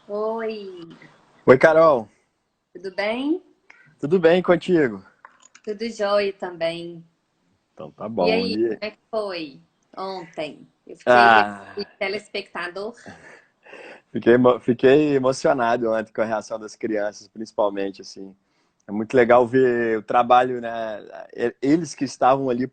Oi, Oi, Carol. tudo bem? Tudo bem contigo? Tudo jóia também. Então tá E bom. aí, como é que foi ontem? Fui Ah, telespectador. fiquei emocionado ontem com a reação das crianças, principalmente, assim. É muito legal ver o trabalho, né? Eles que estavam ali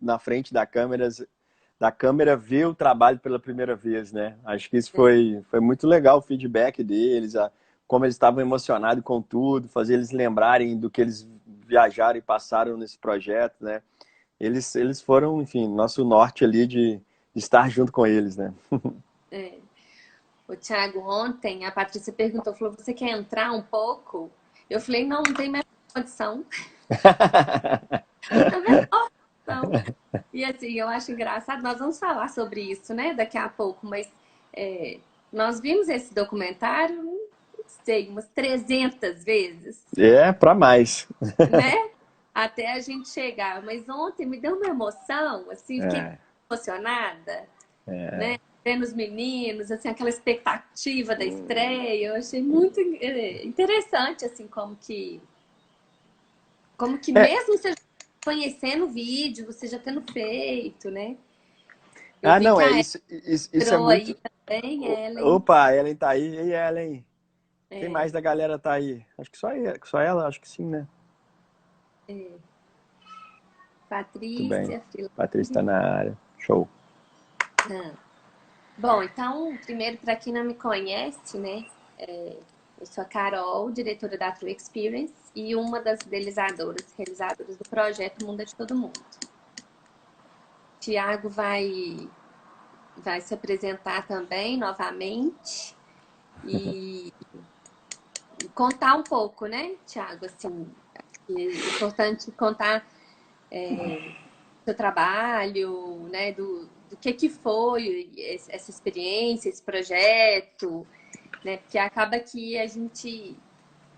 na frente da câmera ver o trabalho pela primeira vez, né? Acho que isso foi muito legal, o feedback deles, como eles estavam emocionados com tudo, fazer eles lembrarem do que eles viajaram e passaram nesse projeto, né? Eles foram, enfim, nosso norte ali de estar junto com eles, né? É. O Thiago, ontem, a Patrícia perguntou, falou, você quer entrar um pouco? Eu falei, não, não tem mais condição. A menor condição. E assim, eu acho engraçado, nós vamos falar sobre isso, né, daqui a pouco, mas é, nós vimos esse documentário, não sei, umas 300 vezes. É, para mais. Né? Até a gente chegar. Mas ontem me deu uma emoção, assim, fiquei É, emocionada, é. né? Vendo os meninos, assim, aquela expectativa da estreia. Eu achei muito interessante, assim, como que É, mesmo você já conhecendo o vídeo, você já tendo feito, né? Eu ah, vi não, que é a Ellen isso é entrou aí muito. também, Ellen. Opa, a Ellen tá aí. Ei, Ellen. Quem É, mais da galera tá aí? Acho que só ela, acho que sim, né? é, Tudo bem. Patrícia, Patrícia tá Freeland. na área. Show. Bom, então, primeiro, para quem não me conhece, né? Eu sou a Carol, diretora da True Experience e uma das realizadoras do projeto Mundo é de Todo Mundo. Tiago vai se apresentar também novamente e contar um pouco, né, Tiago? Assim, é importante contar seu trabalho, né, do que foi essa experiência, esse projeto, né? Porque acaba que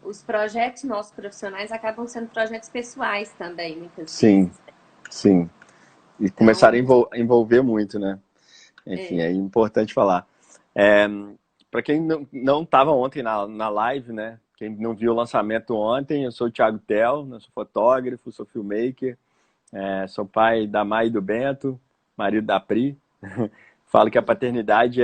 os projetos nossos profissionais acabam sendo projetos pessoais também, muitas Sim, vezes. sim. E começaram a Então, envolver muito, né? Enfim, é, é importante falar. É, para quem não estava ontem na live, né? Quem não viu o lançamento ontem, eu sou o Thiago Tel, eu sou fotógrafo, sou filmmaker, sou pai da Mai e do Bento, marido da Pri. Falo que a paternidade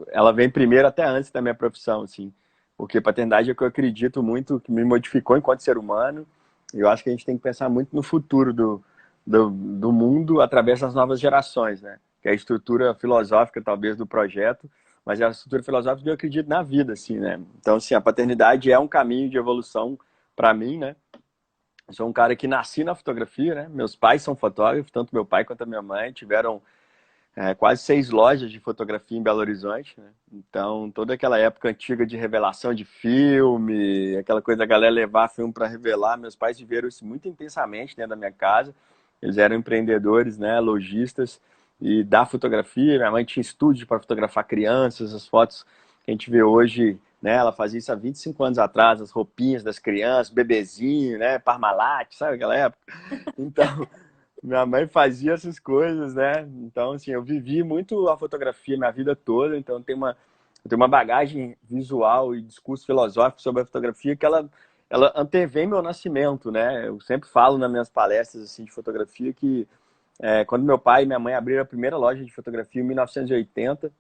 ela vem primeiro até antes da minha profissão, assim, porque paternidade é o que eu acredito muito que me modificou enquanto ser humano. E eu acho que a gente tem que pensar muito no futuro do mundo através das novas gerações, né? Que é a estrutura filosófica, talvez, do projeto, mas é a estrutura filosófica que eu acredito na vida, assim, né? Então, assim, a paternidade é um caminho de evolução para mim, né? Eu sou um cara que nasci na fotografia, né? Meus pais são fotógrafos, tanto meu pai quanto a minha mãe tiveram quase 6 lojas de fotografia em Belo Horizonte, né? Então, toda aquela época antiga de revelação de filme, aquela coisa da galera levar filme para revelar, meus pais viveram isso muito intensamente dentro da minha casa. Eles eram empreendedores, né, lojistas e da fotografia. Minha mãe tinha estúdio para fotografar crianças, as fotos que a gente vê hoje, né, ela fazia isso há 25 anos atrás, as roupinhas das crianças, bebezinho, né, Parmalat, sabe aquela época? Então, minha mãe fazia essas coisas, né? Então, assim, eu vivi muito a fotografia minha vida toda, então eu tenho uma bagagem visual e discurso filosófico sobre a fotografia que ela antevém meu nascimento, né? Eu sempre falo nas minhas palestras assim, de fotografia que quando meu pai e minha mãe abriram a primeira loja de fotografia em 1980,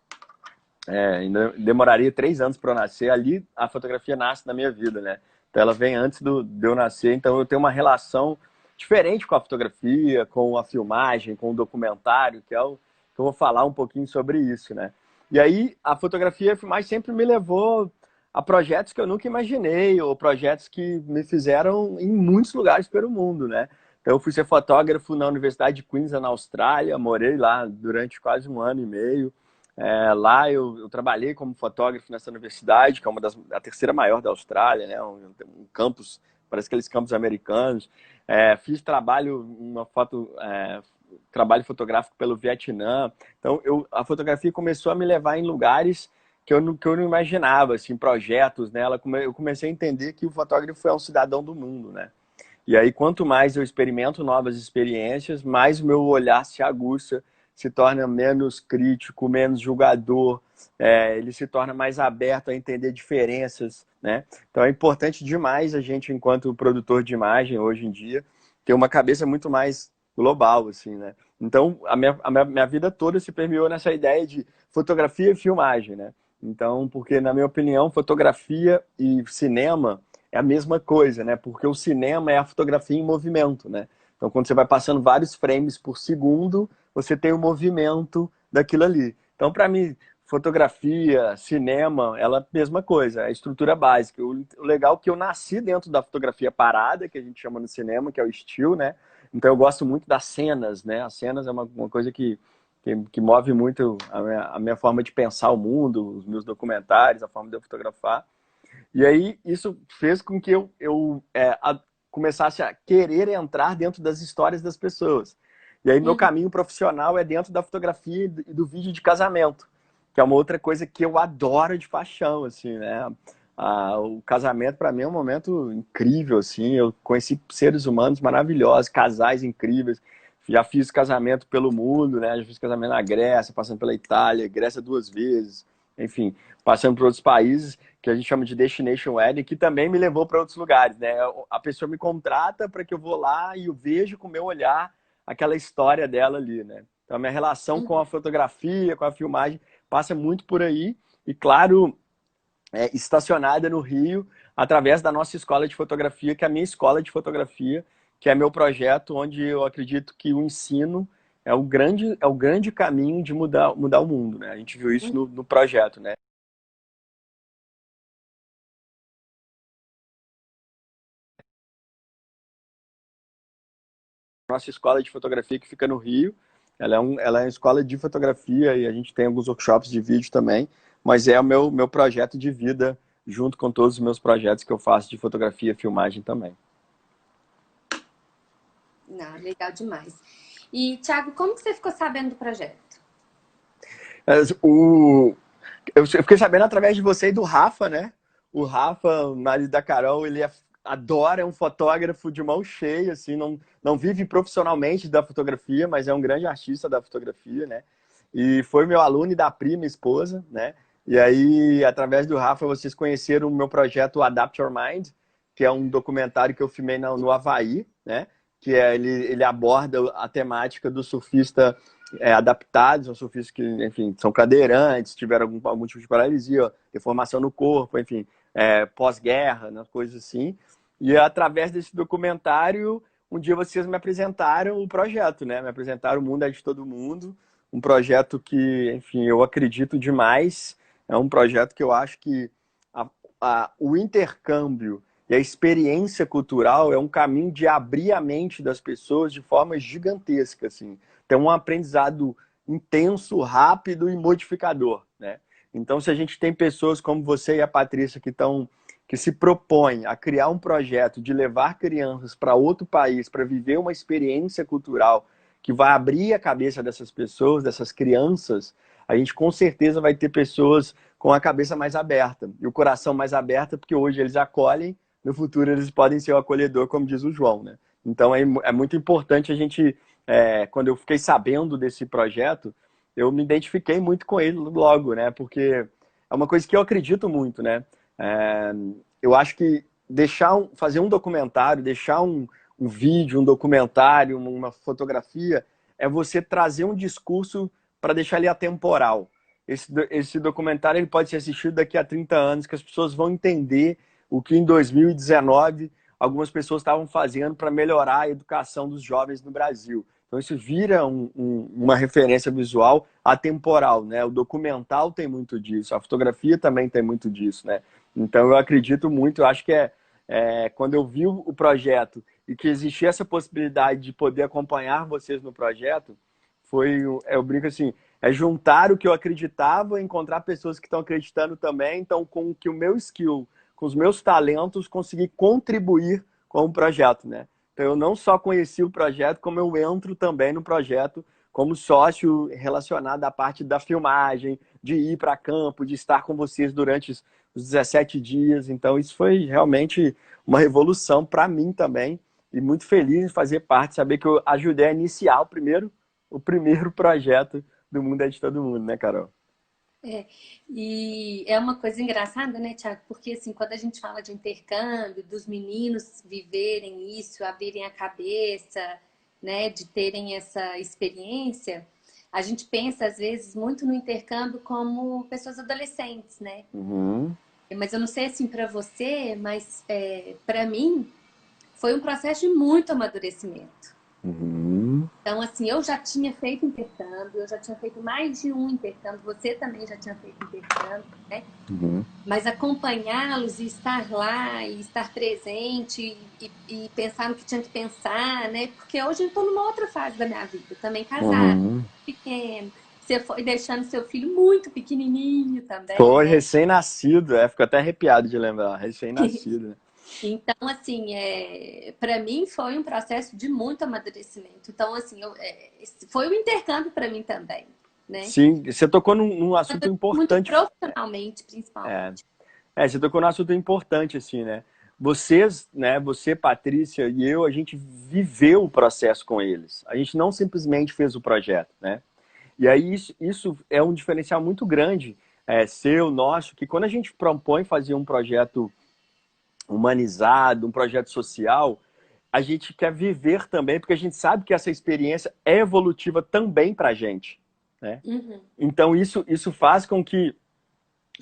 ainda demoraria 3 anos para eu nascer, ali a fotografia nasce na minha vida, né? Então ela vem antes de eu nascer, então eu tenho uma relação diferente com a fotografia, com a filmagem, com o documentário, que é o que eu vou falar um pouquinho sobre isso, né? E aí a fotografia e a filmagem sempre me levou a projetos que eu nunca imaginei, ou projetos que me fizeram em muitos lugares pelo mundo, né? Então eu fui ser fotógrafo na Universidade de Queensland, na Austrália, morei lá durante quase um ano e meio. Lá eu trabalhei como fotógrafo nessa universidade, que é a terceira maior da Austrália, né? Um campus, parece aqueles campos americanos. Fiz trabalho fotográfico pelo Vietnã. Então a fotografia começou a me levar em lugares que eu não imaginava, assim, projetos, né? Eu comecei a entender que o fotógrafo é um cidadão do mundo, né? E aí, quanto mais eu experimento novas experiências, mais o meu olhar se aguça, se torna menos crítico, menos julgador, ele se torna mais aberto a entender diferenças, né? Então é importante demais a gente, enquanto produtor de imagem, hoje em dia, ter uma cabeça muito mais global, assim, né? Então, a minha vida toda se permeou nessa ideia de fotografia e filmagem, né? Então, porque, na minha opinião, fotografia e cinema é a mesma coisa, né? Porque o cinema é a fotografia em movimento, né? Então, quando você vai passando vários frames por segundo, você tem o movimento daquilo ali. Então, para mim, fotografia, cinema, ela é a mesma coisa, é a estrutura básica. O legal é que eu nasci dentro da fotografia parada, que a gente chama no cinema, que é o still, né? Então, eu gosto muito das cenas, né? As cenas é uma coisa que move muito a minha forma de pensar o mundo, os meus documentários, a forma de eu fotografar. E aí isso fez com que eu começasse a querer entrar dentro das histórias das pessoas. E aí meu Uhum. caminho profissional é dentro da fotografia e do vídeo de casamento, que é uma outra coisa que eu adoro de paixão, assim, né? O casamento para mim é um momento incrível, assim. Eu conheci seres humanos maravilhosos, casais incríveis. Já fiz casamento pelo mundo, né? Já fiz casamento na Grécia, passando pela Itália, Grécia 2 vezes, enfim, passando por outros países que a gente chama de Destination Wedding, que também me levou para outros lugares, né? A pessoa me contrata para que eu vou lá e eu vejo com o meu olhar aquela história dela ali, né? Então, a minha relação com a Uhum. fotografia, com a filmagem, passa muito por aí. E, claro, estacionada no Rio, através da nossa escola de fotografia, que é a minha escola de fotografia, que é meu projeto, onde eu acredito que o ensino é o grande caminho de mudar o mundo, né? A gente viu isso no projeto, né? Nossa escola de fotografia que fica no Rio. Ela é uma escola de fotografia e a gente tem alguns workshops de vídeo também, mas é o meu projeto de vida, junto com todos os meus projetos que eu faço de fotografia e filmagem também. Não, legal demais. E, Thiago, como que você ficou sabendo do projeto? Eu fiquei sabendo através de você e do Rafa, né? O Rafa, o marido da Carol, adora, é um fotógrafo de mão cheia, assim, não vive profissionalmente da fotografia, mas é um grande artista da fotografia, né? E foi meu aluno e da prima esposa, né? E aí, através do Rafa, vocês conheceram o meu projeto Adapt Your Mind, que é um documentário que eu filmei no Havaí, né? Que ele aborda a temática do surfista adaptados, são surfistas que, enfim, são cadeirantes, tiveram algum tipo de paralisia, deformação no corpo, enfim, pós-guerra, né, coisas assim. E através desse documentário, um dia vocês me apresentaram o projeto, né? Me apresentaram O Mundo é de Todo Mundo, um projeto que, enfim, eu acredito demais. É um projeto que eu acho que o intercâmbio e a experiência cultural é um caminho de abrir a mente das pessoas de forma gigantesca, assim. Tem um aprendizado intenso, rápido e modificador, né? Então, se a gente tem pessoas como você e a Patrícia que se propõem a criar um projeto de levar crianças para outro país para viver uma experiência cultural que vai abrir a cabeça dessas pessoas, dessas crianças, a gente com certeza vai ter pessoas com a cabeça mais aberta e o coração mais aberto, porque hoje eles acolhem, no futuro eles podem ser o acolhedor, como diz o João, né? Então é muito importante a gente, quando eu fiquei sabendo desse projeto, eu me identifiquei muito com ele logo, né? Porque é uma coisa que eu acredito muito, né? É, eu acho que fazer um documentário, deixar um vídeo, um documentário, uma fotografia, é você trazer um discurso para deixar ele atemporal. Esse documentário ele pode ser assistido daqui a 30 anos, que as pessoas vão entender o que em 2019 algumas pessoas estavam fazendo para melhorar a educação dos jovens no Brasil. Então isso vira uma referência visual atemporal, né? O documental tem muito disso, a fotografia também tem muito disso, né? Então eu acredito muito, eu acho que quando eu vi o projeto e que existia essa possibilidade de poder acompanhar vocês no projeto, eu brinco assim, juntar o que eu acreditava, encontrar pessoas que estão acreditando também, então com que o meu skill, com os meus talentos, conseguir contribuir com o projeto, né? Então eu não só conheci o projeto, como eu entro também no projeto como sócio relacionado à parte da filmagem, de ir para campo, de estar com vocês durante os 17 dias. Então isso foi realmente uma revolução para mim também e muito feliz em fazer parte, saber que eu ajudei a iniciar o primeiro o primeiro projeto do Mundo é de Todo Mundo, né, Carol? É, e é uma coisa engraçada, né, Tiago? Porque assim, quando a gente fala de intercâmbio, dos meninos viverem isso, abrirem a cabeça, né, de terem essa experiência, a gente pensa às vezes muito no intercâmbio como pessoas adolescentes, né? Uhum, Mas eu não sei assim para você, mas para mim foi um processo de muito amadurecimento. uhum, Então, assim, eu já tinha feito intercâmbio, eu já tinha feito mais de um intercâmbio, você também já tinha feito intercâmbio, né? uhum, Mas acompanhá-los e estar lá, e estar presente, e pensar no que tinha que pensar, né? Porque hoje eu estou numa outra fase da minha vida, também casada, uhum. pequeno. Você foi deixando seu filho muito pequenininho também, Foi né? recém-nascido, fico até arrepiado de lembrar, recém-nascido, né? Então, assim, para mim foi um processo de muito amadurecimento. Então, assim, foi um intercâmbio para mim também, né? Sim, você tocou num assunto Muito importante. profissionalmente, É, principalmente. você tocou num assunto importante, assim, né? Vocês, né, você, Patrícia e eu, a gente viveu o processo com eles. A gente não simplesmente fez o projeto, né? E aí isso é um diferencial muito grande, seu, nosso, que quando a gente propõe fazer um projeto humanizado, um projeto social, a gente quer viver também, porque a gente sabe que essa experiência é evolutiva também para a gente, né? Uhum. Então isso faz com que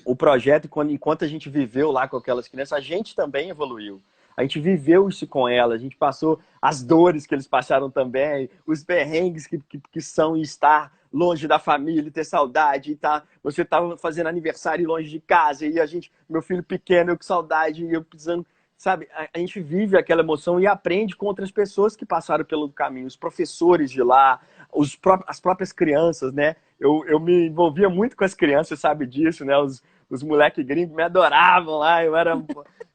o projeto, enquanto a gente viveu lá com aquelas crianças, a gente também evoluiu. A gente viveu isso com elas, a gente passou as dores que eles passaram também, os perrengues que são estar longe da família, ter saudade, e tá, você estava fazendo aniversário longe de casa, e a gente, meu filho pequeno, eu com saudade, e eu precisando, sabe, a gente vive aquela emoção e aprende com outras pessoas que passaram pelo caminho, os professores de lá, as próprias crianças, né? Eu me envolvia muito com as crianças, sabe disso, né? Os moleques gringos me adoravam lá, eu era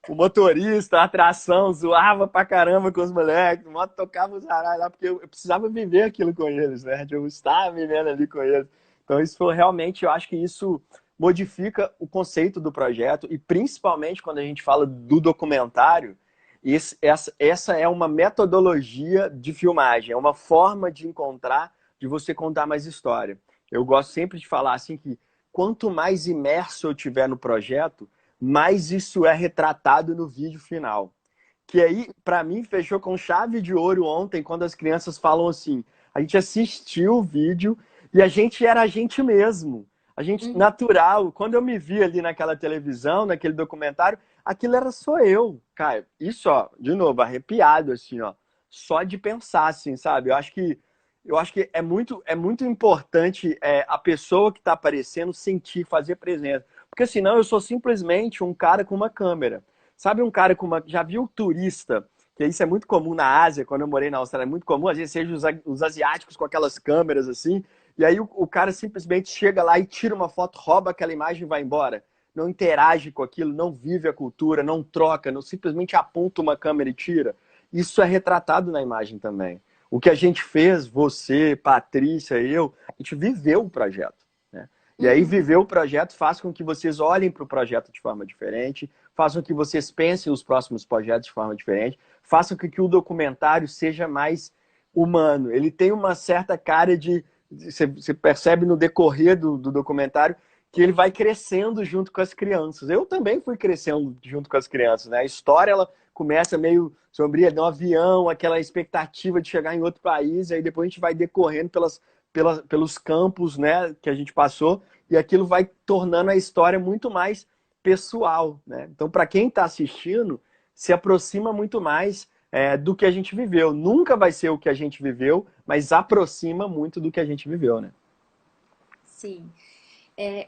o motorista, a atração, zoava pra caramba com os moleques, moto tocava os aralhos lá, porque eu precisava viver aquilo com eles, né? Eu estava vivendo ali com eles. Então isso foi realmente, eu acho que isso modifica o conceito do projeto e principalmente quando a gente fala do documentário, essa é uma metodologia de filmagem, é uma forma de encontrar, de você contar mais história. Eu gosto sempre de falar assim que quanto mais imerso eu tiver no projeto, mais isso é retratado no vídeo final. Que aí, para mim, fechou com chave de ouro ontem, quando as crianças falam assim: a gente assistiu o vídeo e a gente era a gente mesmo. A gente Uhum. natural. Quando eu me vi ali naquela televisão, naquele documentário, aquilo era só eu, cara. Isso, ó, de novo, arrepiado, assim, ó. Só de pensar, assim, sabe? Eu acho que é muito importante a pessoa que está aparecendo sentir, fazer presença. Porque senão eu sou simplesmente um cara com uma câmera. Sabe um cara com uma. Já viu turista? Que isso é muito comum na Ásia, quando eu morei na Austrália, é muito comum, às vezes seja os asiáticos com aquelas câmeras assim, e aí o cara simplesmente chega lá e tira uma foto, rouba aquela imagem e vai embora. Não interage com aquilo, não vive a cultura, não troca, não simplesmente aponta uma câmera e tira. Isso é retratado na imagem também. O que a gente fez, você, Patrícia, eu, a gente viveu o projeto. Né? E aí, Uhum. viver o projeto faz com que vocês olhem para o projeto de forma diferente, façam que vocês pensem os próximos projetos de forma diferente, façam com que o documentário seja mais humano. Ele tem uma certa cara de. Você percebe no decorrer do documentário que ele vai crescendo junto com as crianças. Eu também fui crescendo junto com as crianças. Né? A história ela começa meio sombria no avião, aquela expectativa de chegar em outro país, e aí depois a gente vai decorrendo pelos campos, né, que a gente passou, e aquilo vai tornando a história muito mais pessoal, né? Então, para quem está assistindo, se aproxima muito mais do que a gente viveu. Nunca vai ser o que a gente viveu, mas aproxima muito do que a gente viveu, né? Sim.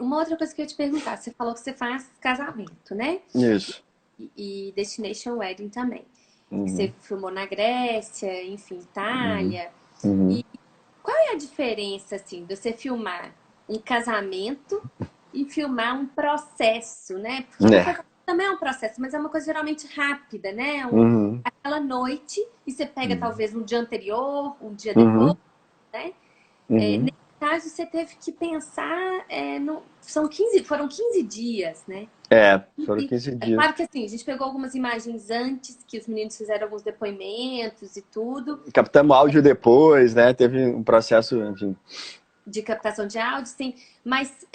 Uma outra coisa que eu ia te perguntar, você falou que você faz casamento, né? Isso. E Destination Wedding também. Que você Uhum. filmou na Grécia, enfim, Uhum. Itália. Uhum. E qual é a diferença, assim, de você filmar um casamento e filmar um processo, né? Porque um É. casamento também é um processo, mas é uma coisa geralmente rápida, né? Uhum. Aquela noite, e você pega Uhum. talvez um dia anterior, um dia depois, Uhum. né? Uhum. Nesse caso, você teve que pensar, foram 15 dias, né? Foram 15 É dias. claro que assim, a gente pegou algumas imagens antes, que os meninos fizeram alguns depoimentos e tudo, Captamos áudio depois, né? Teve um processo, enfim. de captação de áudio, sim, mas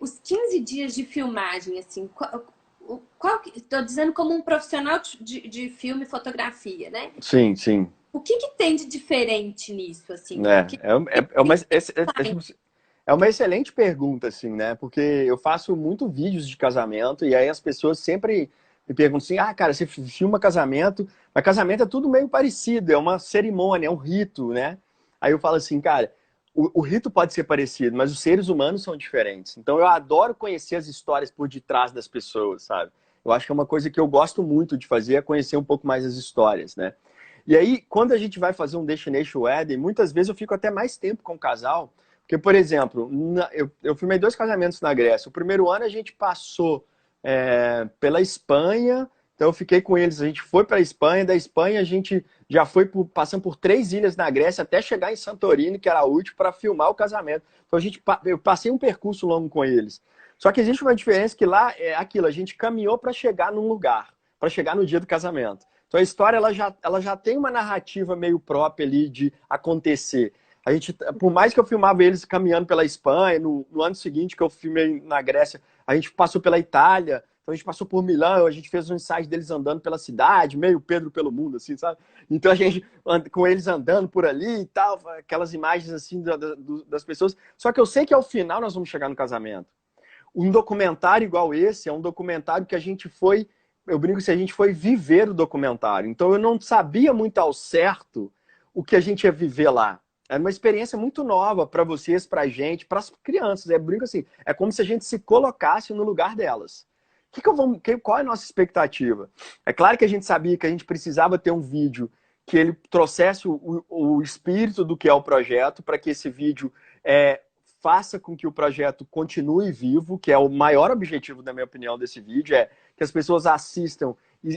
os 15 dias de filmagem, assim, tô dizendo como um profissional de filme e fotografia, né? Sim, sim. O que tem de diferente nisso, assim? Porque É uma excelente pergunta, assim, né? Porque eu faço muito vídeos de casamento e aí as pessoas sempre me perguntam assim, ah, cara, você filma casamento, mas casamento é tudo meio parecido, é uma cerimônia, é um rito, né? Aí eu falo assim, cara, o rito pode ser parecido, mas os seres humanos são diferentes. Então eu adoro conhecer as histórias por detrás das pessoas, sabe? Eu acho que é uma coisa que eu gosto muito de fazer, é conhecer um pouco mais as histórias, né? E aí, quando a gente vai fazer um Destination Wedding, muitas vezes eu fico até mais tempo com o casal, porque, por exemplo, eu filmei 2 casamentos na Grécia. O primeiro ano a gente passou pela Espanha, então eu fiquei com eles, a gente foi para a Espanha, da Espanha a gente já foi passando por 3 ilhas na Grécia até chegar em Santorini, que era a última, para filmar o casamento. Então eu passei um percurso longo com eles. Só que existe uma diferença que lá é aquilo, a gente caminhou para chegar num lugar, para chegar no dia do casamento. Então a história ela já tem uma narrativa meio própria ali de acontecer. A gente, por mais que eu filmava eles caminhando pela Espanha, no ano seguinte que eu filmei na Grécia, a gente passou pela Itália, então a gente passou por Milão, a gente fez um ensaio deles andando pela cidade, meio Pedro pelo mundo, assim, sabe? Então a gente, com eles andando por ali e tal, aquelas imagens assim das pessoas. Só que eu sei que ao final nós vamos chegar no casamento. Um documentário igual esse é um documentário que a gente foi, eu brinco se a gente foi viver o documentário. Então eu não sabia muito ao certo o que a gente ia viver lá. Era uma experiência muito nova para vocês, para a gente, para as crianças. Eu brinco assim, é como se a gente se colocasse no lugar delas. Qual é a nossa expectativa? É claro que a gente sabia que a gente precisava ter um vídeo que ele trouxesse o espírito do que é o projeto, para que esse vídeo faça com que o projeto continue vivo, que é o maior objetivo, na minha opinião, desse vídeo, é que as pessoas assistam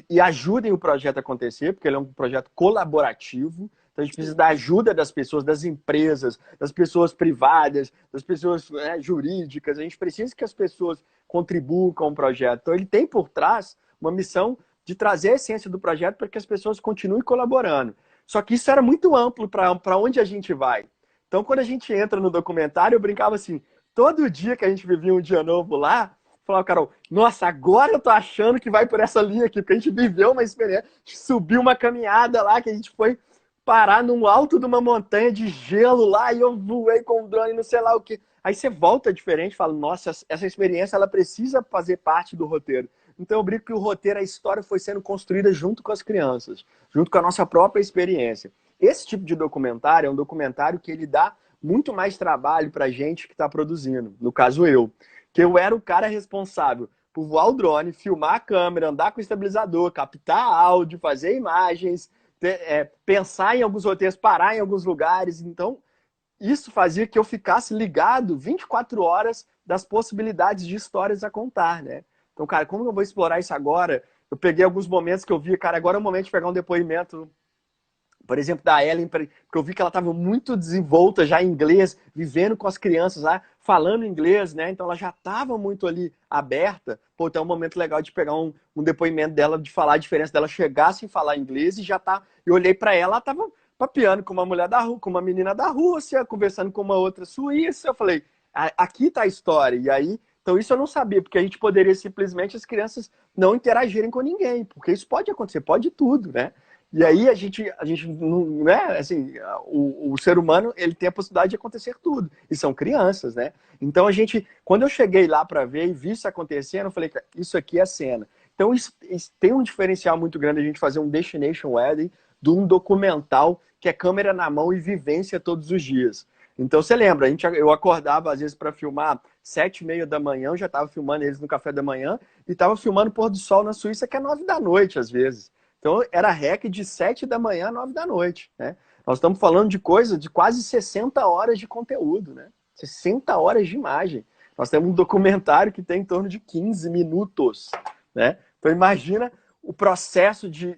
e ajudem o projeto a acontecer, porque ele é um projeto colaborativo. Então a gente precisa da ajuda das pessoas, das empresas, das pessoas privadas, das pessoas jurídicas. A gente precisa que as pessoas contribuam com o projeto. Então ele tem por trás uma missão de trazer a essência do projeto para que as pessoas continuem colaborando. Só que isso era muito amplo para onde a gente vai. Então, quando a gente entra no documentário, eu brincava assim, todo dia que a gente vivia um dia novo lá, falava, Carol, nossa, agora eu tô achando que vai por essa linha aqui, porque a gente viveu uma experiência, subiu uma caminhada lá, que a gente foi parar no alto de uma montanha de gelo lá, e eu voei com o drone, não sei lá o que. Aí você volta diferente e fala, nossa, essa experiência ela precisa fazer parte do roteiro. Então eu brinco que o roteiro, a história foi sendo construída junto com as crianças, junto com a nossa própria experiência. Esse tipo de documentário é um documentário que ele dá muito mais trabalho para a gente que está produzindo. No caso, eu. Que eu era o cara responsável por voar o drone, filmar a câmera, andar com o estabilizador, captar áudio, fazer imagens, pensar em alguns roteiros, parar em alguns lugares. Então, isso fazia que eu ficasse ligado 24 horas das possibilidades de histórias a contar, né? Então, cara, como eu vou explorar isso agora? Eu peguei alguns momentos que eu vi, cara, agora é o momento de pegar um depoimento, por exemplo, da Ellen, porque eu vi que ela estava muito desenvolta já em inglês, vivendo com as crianças lá, falando inglês, né? Então ela já estava muito ali aberta. Pô, então é um momento legal de pegar um depoimento dela, de falar a diferença dela chegar sem falar inglês e já tá. Eu olhei para ela, ela estava papeando com uma mulher da rua, com uma menina da Rússia, conversando com uma outra suíça. Eu falei, aqui tá a história. E aí, então isso eu não sabia, porque a gente poderia simplesmente as crianças não interagirem com ninguém, porque isso pode acontecer, pode tudo, né? E aí a gente né, assim, o ser humano, ele tem a possibilidade de acontecer tudo. E são crianças, né? Então a gente, quando eu cheguei lá para ver e vi isso acontecendo, eu falei, isso aqui é cena. Então isso tem um diferencial muito grande a gente fazer um Destination Wedding de um documental que é câmera na mão e vivência todos os dias. Então você lembra, eu acordava às vezes para filmar 7h30 da manhã, eu já estava filmando eles no café da manhã e estava filmando o pôr do sol na Suíça, que é 9 da noite às vezes. Então, era REC de 7 da manhã a 9 da noite, né? Nós estamos falando de coisa de quase 60 horas de conteúdo, né? 60 horas de imagem. Nós temos um documentário que tem em torno de 15 minutos, né? Então, imagina o processo de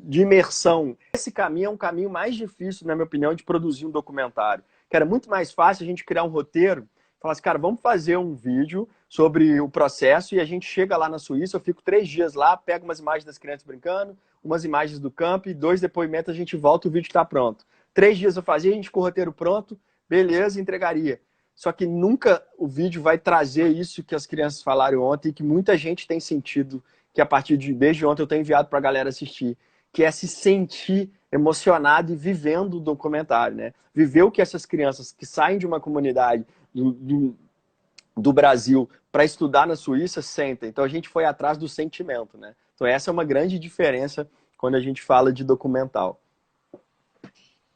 imersão. Esse caminho é um caminho mais difícil, na minha opinião, de produzir um documentário. Que era muito mais fácil a gente criar um roteiro Falasse, cara, vamos fazer um vídeo sobre o processo e a gente chega lá na Suíça, eu fico 3 dias lá, pego umas imagens das crianças brincando, umas imagens do campo e 2 depoimentos a gente volta, o vídeo está pronto. 3 dias eu fazia, a gente com o roteiro pronto, beleza, entregaria. Só que nunca o vídeo vai trazer isso que as crianças falaram ontem, que muita gente tem sentido, que a partir de desde ontem eu tenho enviado para a galera assistir, que é se sentir emocionado e vivendo o documentário, né? Viver o que essas crianças que saem de uma comunidade do Brasil para estudar na Suíça sentem. Então a gente foi atrás do sentimento, né? Então essa é uma grande diferença quando a gente fala de documental.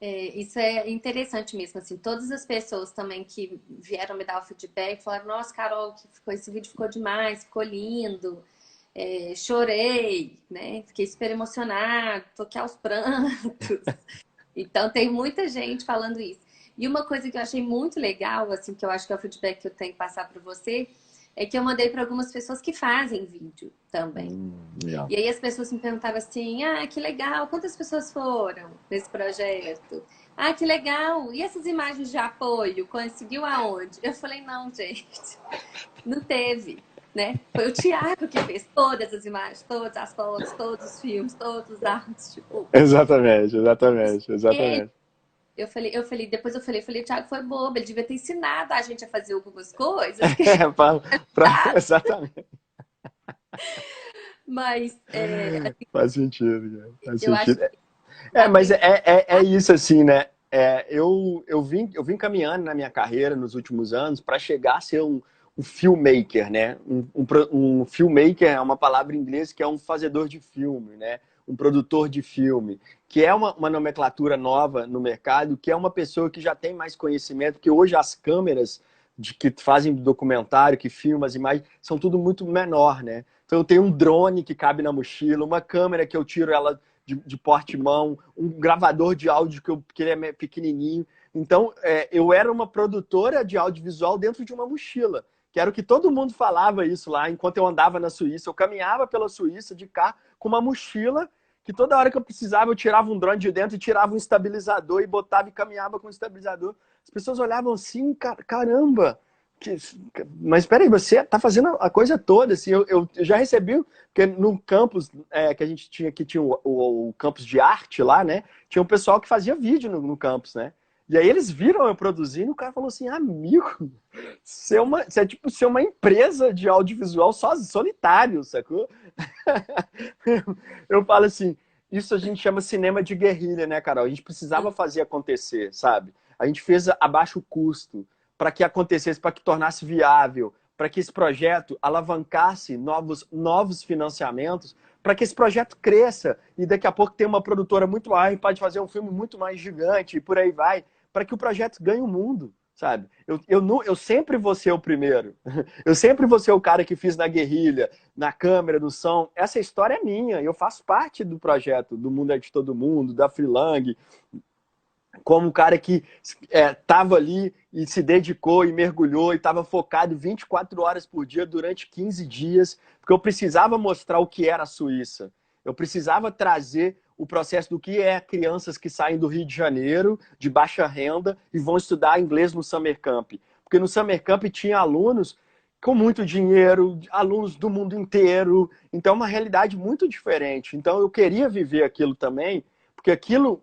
Isso é interessante mesmo, assim, todas as pessoas também que vieram me dar o feedback falaram, nossa, Carol, esse vídeo ficou demais, ficou lindo, chorei, né? Fiquei super emocionado, toquei aos prantos. Então tem muita gente falando isso. E uma coisa que eu achei muito legal, assim, que eu acho que é o feedback que eu tenho que passar para você, é que eu mandei para algumas pessoas que fazem vídeo também. Yeah. E aí as pessoas me perguntavam assim, ah, que legal, quantas pessoas foram nesse projeto? Ah, que legal, e essas imagens de apoio, conseguiu aonde? Eu falei, não, gente, não teve, né? Foi o Thiago que fez todas as imagens, todas as fotos, todos os filmes, todos os dados, tipo... Exatamente. Depois eu falei, o Thiago foi bobo, ele devia ter ensinado a gente a fazer algumas coisas. Que Exatamente. Mas Faz sentido, cara. Faz eu acho sentido. que Mas é isso assim, né? Eu vim caminhando na minha carreira nos últimos anos para chegar a ser um filmmaker, né? Um filmmaker é uma palavra em inglês que é um fazedor de filme, né? Um produtor de filme, que é uma nomenclatura nova no mercado, que é uma pessoa que já tem mais conhecimento, que hoje as câmeras que fazem documentário, que filmam as imagens, são tudo muito menor, né? Então eu tenho um drone que cabe na mochila, uma câmera que eu tiro ela de porte-mão, um gravador de áudio que ele é pequenininho. Então, eu era uma produtora de audiovisual dentro de uma mochila, que era o que todo mundo falava isso lá, enquanto eu andava na Suíça. Eu caminhava pela Suíça de carro com uma mochila, que toda hora que eu precisava, eu tirava um drone de dentro e tirava um estabilizador e botava e caminhava com o estabilizador. As pessoas olhavam assim, caramba... Mas espera aí, você tá fazendo a coisa toda, assim, eu já recebi, porque no campus que a gente tinha, que tinha o campus de arte lá, né, tinha um pessoal que fazia vídeo no campus, né, e aí eles viram eu produzindo, e o cara falou assim, amigo, você é tipo ser uma empresa de audiovisual solitário, sacou? Eu falo assim, isso a gente chama cinema de guerrilha, né, Carol? A gente precisava fazer acontecer, sabe? A gente fez a baixo custo, para que acontecesse, para que tornasse viável, para que esse projeto alavancasse novos financiamentos, para que esse projeto cresça e daqui a pouco tenha uma produtora muito maior e pode fazer um filme muito mais gigante e por aí vai, para que o projeto ganhe o mundo, sabe? Eu sempre vou ser o primeiro. Eu sempre vou ser o cara que fiz na guerrilha, na câmera, no som. Essa história é minha. Eu faço parte do projeto, do Mundo é de Todo Mundo, da Freelang, como um cara que estava ali e se dedicou e mergulhou e estava focado 24 horas por dia durante 15 dias, porque eu precisava mostrar o que era a Suíça. Eu precisava trazer o processo do que é crianças que saem do Rio de Janeiro, de baixa renda, e vão estudar inglês no Summer Camp. Porque no Summer Camp tinha alunos com muito dinheiro, alunos do mundo inteiro, então é uma realidade muito diferente. Então eu queria viver aquilo também, porque aquilo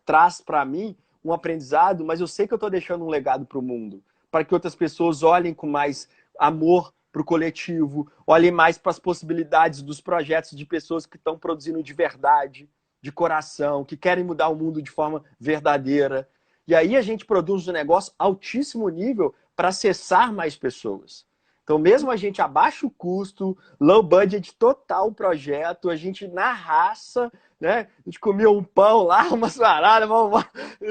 traz para mim um aprendizado, mas eu sei que eu estou deixando um legado para o mundo, para que outras pessoas olhem com mais amor para o coletivo, olhem mais para as possibilidades dos projetos de pessoas que estão produzindo de verdade, de coração, que querem mudar o mundo de forma verdadeira. E aí a gente produz um negócio altíssimo nível para acessar mais pessoas. Então, mesmo a gente abaixa o custo, low budget total o projeto, a gente na raça, né? A gente comia um pão lá, uma sarada,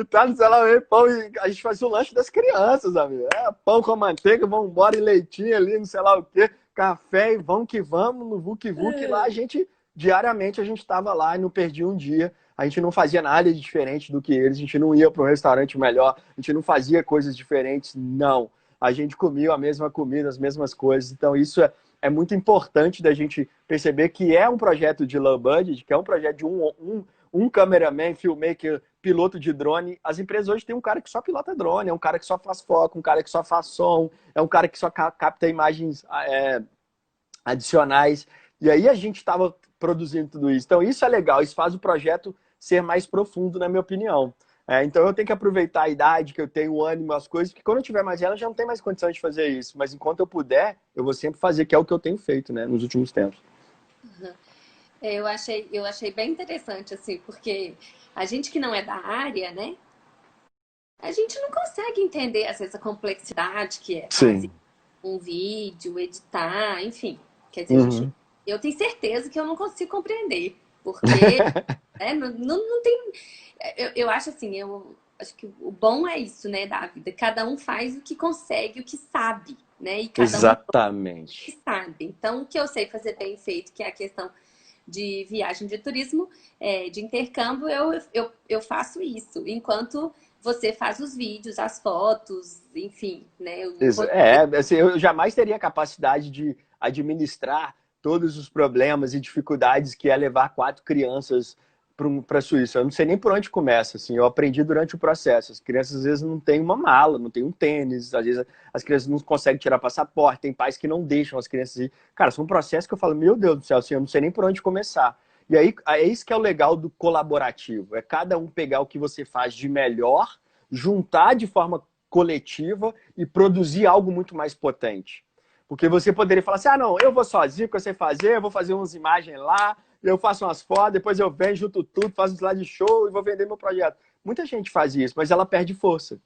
tá, sei lá, pão, e a gente fazia o lanche das crianças, amigo. Pão com manteiga, vamos embora, e leitinho ali, não sei lá o quê, café, e vamos que vamos, no Vuk Vuk, lá a gente, diariamente, a gente estava lá e não perdia um dia. A gente não fazia nada de diferente do que eles, a gente não ia para um restaurante melhor, a gente não fazia coisas diferentes, não. A gente comia a mesma comida, as mesmas coisas. Então, isso é muito importante da gente perceber que é um projeto de low budget, que é um projeto de um cameraman, filmmaker piloto de drone. As empresas hoje têm um cara que só pilota drone, é um cara que só faz foco, um cara que só faz som, é um cara que só capta imagens adicionais. E aí a gente estava produzindo tudo isso. Então isso é legal, isso faz o projeto ser mais profundo, na minha opinião. Então eu tenho que aproveitar a idade que eu tenho, o ânimo, as coisas, porque quando eu tiver mais velho, eu já não tenho mais condição de fazer isso. Mas enquanto eu puder, eu vou sempre fazer, que é o que eu tenho feito, né, nos últimos tempos. Eu achei bem interessante, assim, porque a gente que não é da área, né? A gente não consegue entender, às vezes, a complexidade que é fazer Sim. um vídeo, editar, enfim. Quer dizer, Uhum. eu tenho certeza que eu não consigo compreender, porque não tem. Eu acho assim, eu acho que o bom é isso, né, da vida. Cada um faz o que consegue, o que sabe, né? E cada um que Exatamente. sabe. Então, o que eu sei fazer bem feito, que é a questão de viagem de turismo, de intercâmbio, eu faço isso. Enquanto você faz os vídeos, as fotos, enfim, né? O Assim, eu jamais teria a capacidade de administrar todos os problemas e dificuldades que é levar 4 crianças para a Suíça. Eu não sei nem por onde começa, assim, eu aprendi durante o processo. As crianças às vezes não têm uma mala, não têm um tênis, às vezes as crianças não conseguem tirar passaporte, tem pais que não deixam as crianças ir. Cara, são processos que eu falo, meu Deus do céu, assim, eu não sei nem por onde começar. E aí, é isso que é o legal do colaborativo, é cada um pegar o que você faz de melhor, juntar de forma coletiva e produzir algo muito mais potente. Porque você poderia falar assim, não, eu vou sozinho, que eu sei fazer, eu vou fazer umas imagens lá, eu faço umas fotos, depois eu venho, junto tudo, faço um slideshow e vou vender meu projeto. Muita gente faz isso, mas ela perde força.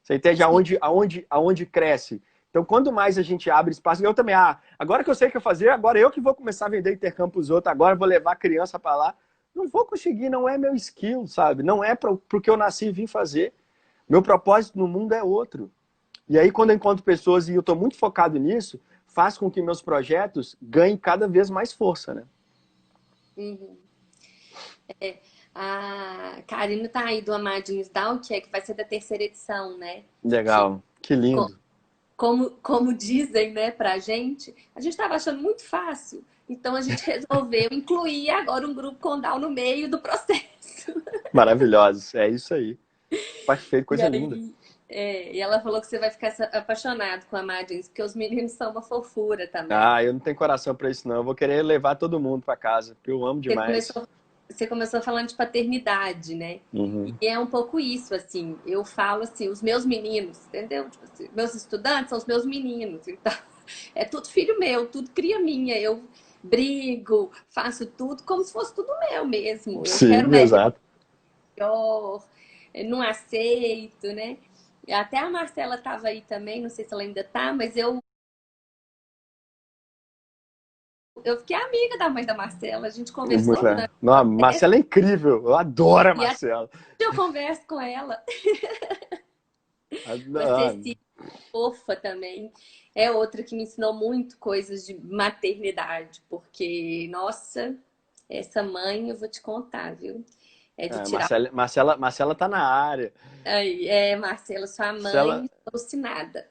Você entende aonde cresce? Então, quando mais a gente abre espaço, eu também, agora que eu sei o que eu fazer, agora eu que vou começar a vender intercâmbio para os outros, agora eu vou levar a criança para lá. Não vou conseguir, não é meu skill, sabe? Não é para o que eu nasci e vim fazer. Meu propósito no mundo é outro. E aí, quando eu encontro pessoas e eu estou muito focado nisso, faz com que meus projetos ganhem cada vez mais força, né? Uhum. A Karine tá aí do Amadinhos Down, que vai ser da terceira edição, né? Que, Legal, que co- lindo. como dizem, né, pra gente, a gente tava achando muito fácil. Então a gente resolveu incluir agora um grupo com Down no meio do processo. Maravilhosos, é isso aí. Perfeito, E coisa linda. aí, e ela falou que você vai ficar apaixonado com a Amadinhos, porque os meninos são uma fofura também. Eu não tenho coração para isso, não. Eu vou querer levar todo mundo para casa, porque eu amo Você demais. começou, você começou falando de paternidade, né? E Uhum. é um pouco isso, assim. Eu falo assim, os meus meninos, entendeu? Tipo assim, meus estudantes são os meus meninos. Então, é tudo filho meu, tudo cria minha. Eu brigo, faço tudo como se fosse tudo meu mesmo. Eu quero Sim, exato. melhor, não aceito, né? Até a Marcela estava aí também, não sei se ela ainda tá, mas eu fiquei amiga da mãe da Marcela, a gente Muito conversou legal. durante Não, o a processo, Marcela é incrível. Eu adoro a e até Marcela. eu converso com ela. Você Ah, se fofa também. É outra que me ensinou muito coisas de maternidade, porque, nossa, essa mãe eu vou te contar, viu? É de tirar. Marcela tá na área. Aí, Marcela, sua Marcela, mãe alucinada.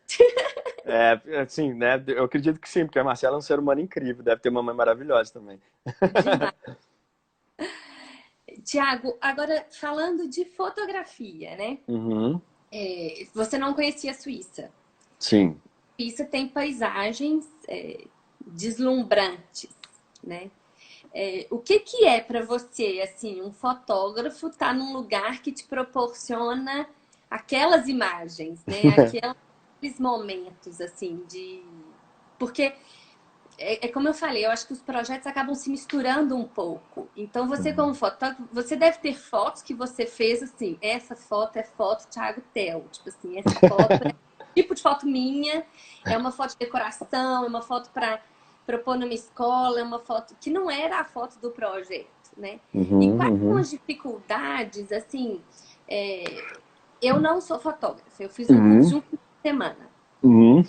assim, né? Eu acredito que sim, porque a Marcela é um ser humano incrível. Deve ter uma mãe maravilhosa também. Demais. Tiago, agora falando de fotografia, né? Uhum. Você não conhecia a Suíça. Sim. A Suíça tem paisagens deslumbrantes, né? O que que é para você, assim, um fotógrafo tá num lugar que te proporciona aquelas imagens, né? Aqueles momentos, assim, de... Porque, como eu falei, eu acho que os projetos acabam se misturando um pouco. Então, você como fotógrafo, você deve ter fotos que você fez, assim, essa foto é foto Thiago Tel. Tipo assim, essa foto é tipo de foto minha, é uma foto de decoração, é uma foto para propor numa escola, é uma foto que não era a foto do projeto, né? E Uhum, quais são uhum. as dificuldades, assim, eu não sou fotógrafa, eu fiz um curso Uhum, de uma semana uhum.